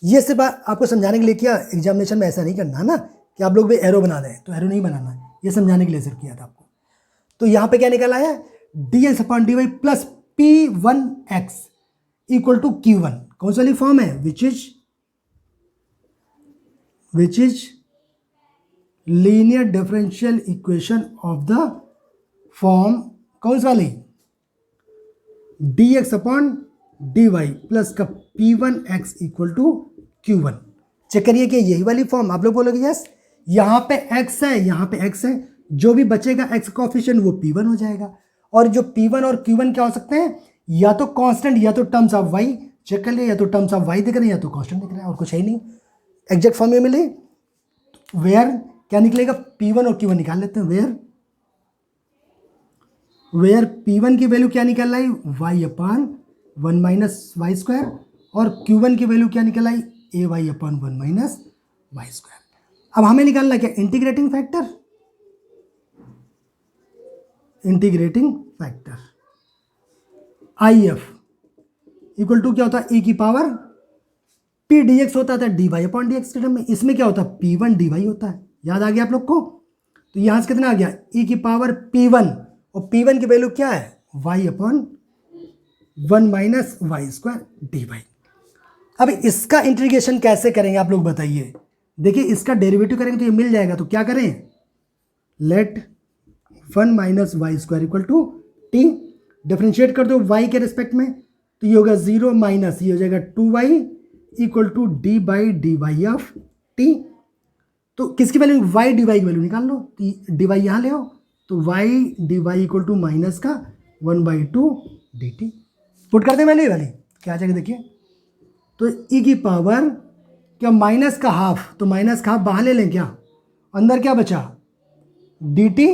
ये सिर्फ आपको समझाने के लिए किया, एग्जामिनेशन में ऐसा नहीं करना है ना कि आप लोग भी एरो बना दें, तो एरो नहीं बनाना है, ये समझाने के लिए सिर्फ किया था आपको। तो यहाँ पे क्या निकल आया, dx upon dy plus p1x equal to q1, कौन सी वाली फॉर्म है, which is linear differential equation of the form, कौन सी वाली, dx अपॉन dy प्लस का p1x equal to q1। Check करिए कि यही वाली फॉर्म, आप लोग बोलोगे यस, यहाँ पे x है, यहाँ पे x है, जो भी बचेगा x कोएफिशिएंट वो p1 हो जाएगा, और जो p1 और q1 क्या हो सकते हैं, या तो कांस्टेंट या तो टर्म्स ऑफ y, चेक कर लिया, या तो टर्म्स ऑफ y दिख रहे हैं या तो कांस्टेंट दिख रहा है, और कुछ है ही नहीं, एग्जैक्ट फॉर्म में मिले। वेयर क्या निकलेगा, p1 और q1 निकाल लेते हैं, वेयर p1 की वैल्यू क्या निकल आई, y upon 1 minus y square, और q1 की वैल्यू क्या निकल आई, ay upon 1 minus y square. अब हमें निकालना क्या, integrating factor, IF equal to क्या होता है, e की पावर p dx होता था dy अपॉन dx के टर्म में, इसमें क्या होता है p1 dy होता है, याद आ गया आप लोग को। तो यहाँ से कितना आ गया, e की पावर p1, और p1 की वैल्यू क्या है, y upon 1 minus y square d y. अब इसका इंटीग्रेशन कैसे करेंगे आप लोग बताइए। देखिए इसका डेरिवेटिव करेंगे तो ये मिल जाएगा, तो क्या करें, let 1 minus y square equal to t, differentiate कर दो y के रिस्पेक्ट में, तो ये होगा 0 माइनस ये हो जाएगा 2y equal to d by d y of t. तो किसकी वैल्यू, y डी वाई की वैल्यू निकाल लो, तो डी वाई यहाँ ले आओ, तो y d y equal to minus का 1/2 डी टी। पुट करते हैं वैल्यू वाली, क्या आ जाएगा देखिए, तो e की पावर क्या माइनस का हाफ, तो माइनस का हाफ बाहर ले लें क्या, अंदर क्या बचा डी टी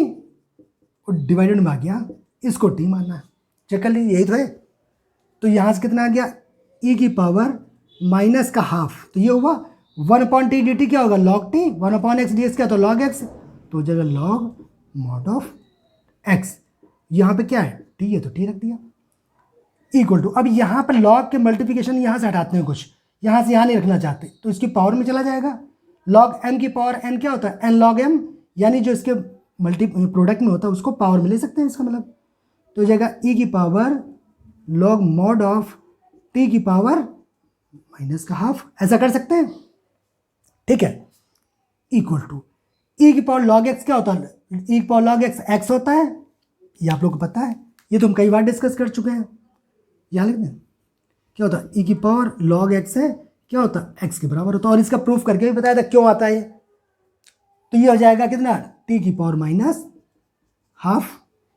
और डिवाइडेड में आ गया, इसको टी मानना है, चेक कर लीजिए यही तो है। तो यहाँ से कितना आ गया, e की पावर माइनस का हाफ, तो ये हुआ 1/t dt क्या होगा log t, 1/x ds क्या, तो log x, तो जगह log mod ऑफ x, यहाँ पे क्या है t है तो t रख दिया, इक्वल टू, अब यहाँ पर log के मल्टीप्लिकेशन यहाँ से हटाते हैं, कुछ यहाँ से यहाँ नहीं रखना चाहते, तो इसकी पावर में चला जाएगा, log m की पावर n क्या होता है n log m, यानी जो इसके प्रोडक्ट में होता है उसको पावर में ले सकते हैं, इसका मतलब तो जाएगा e की power log mod of t की पावर माइनस का हाफ, ऐसा कर सकते हैं, ठीक है, इक्वल टू e की पावर log x क्या होता है, e की पावर log x x होता है, ये आप लोग को पता है, ये तो हम कई बार डिस्कस कर चुके हैं, यहाँ लिख दें क्या होता है e की पावर log x है क्या होता है x के बराबर होता है, और इसका प्रूफ करके भी बताया था क्यों आता है, तो ये हो जाएगा कितना t की पावर माइनस हाफ,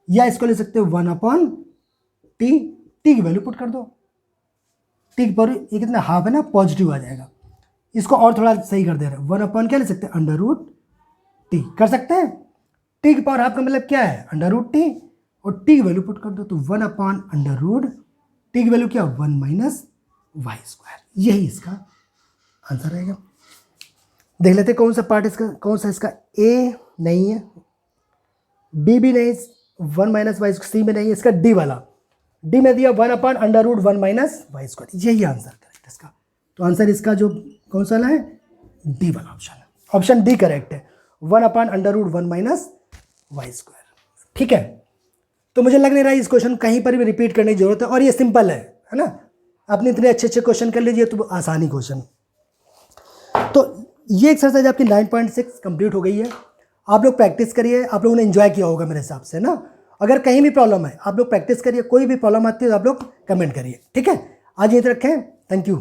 या इसको ले सकते हो 1/t, t की वैल्यू पुट कर दो, t की पावर ये कितना हाफ है ना, पॉजिटिव आ जाएगा, इसको और थोड़ा सही कर दे रहे हैं, 1/ क्या ले सकते हैं √t कर सकते हैं, t की पावर हाफ का मतलब क्या है √t, और t की वैल्यू पुट कर दो, तो 1/√t की वैल्यू क्या 1 माइनस वाई स्क्वायर, यही इसका आंसर रहेगा। देख लेते कौन सा पार्ट इसका, कौन सा इसका, ए नहीं है, बी भी नहीं, 1 माइनस वाई, सी में नहीं है, इसका डी वाला, डी में दिया 1/√1 माइनस वाई स्क्वायर, यही आंसर करेक्ट इसका। तो आंसर इसका जो कौन सा है, डी वाला ऑप्शन है, ऑप्शन डी करेक्ट है, 1/√1 माइनस वाई स्क्वायर, ठीक है। तो मुझे लग नहीं रहा है इस क्वेश्चन कहीं पर भी रिपीट करने की जरूरत है, और ये सिंपल है ना, आपने इतने अच्छे अच्छे क्वेश्चन कर लीजिए तो आसानी क्वेश्चन। तो ये एक्सरसाइज आपकी 9.6 कंप्लीट हो गई है, आप लोग प्रैक्टिस करिए, आप लोगों ने एंजॉय किया होगा मेरे हिसाब से ना। अगर कहीं भी प्रॉब्लम है आप लोग प्रैक्टिस करिए, कोई भी प्रॉब्लम आती है तो आप लोग कमेंट करिए, ठीक है। आज यहीं तक रखें, थैंक यू।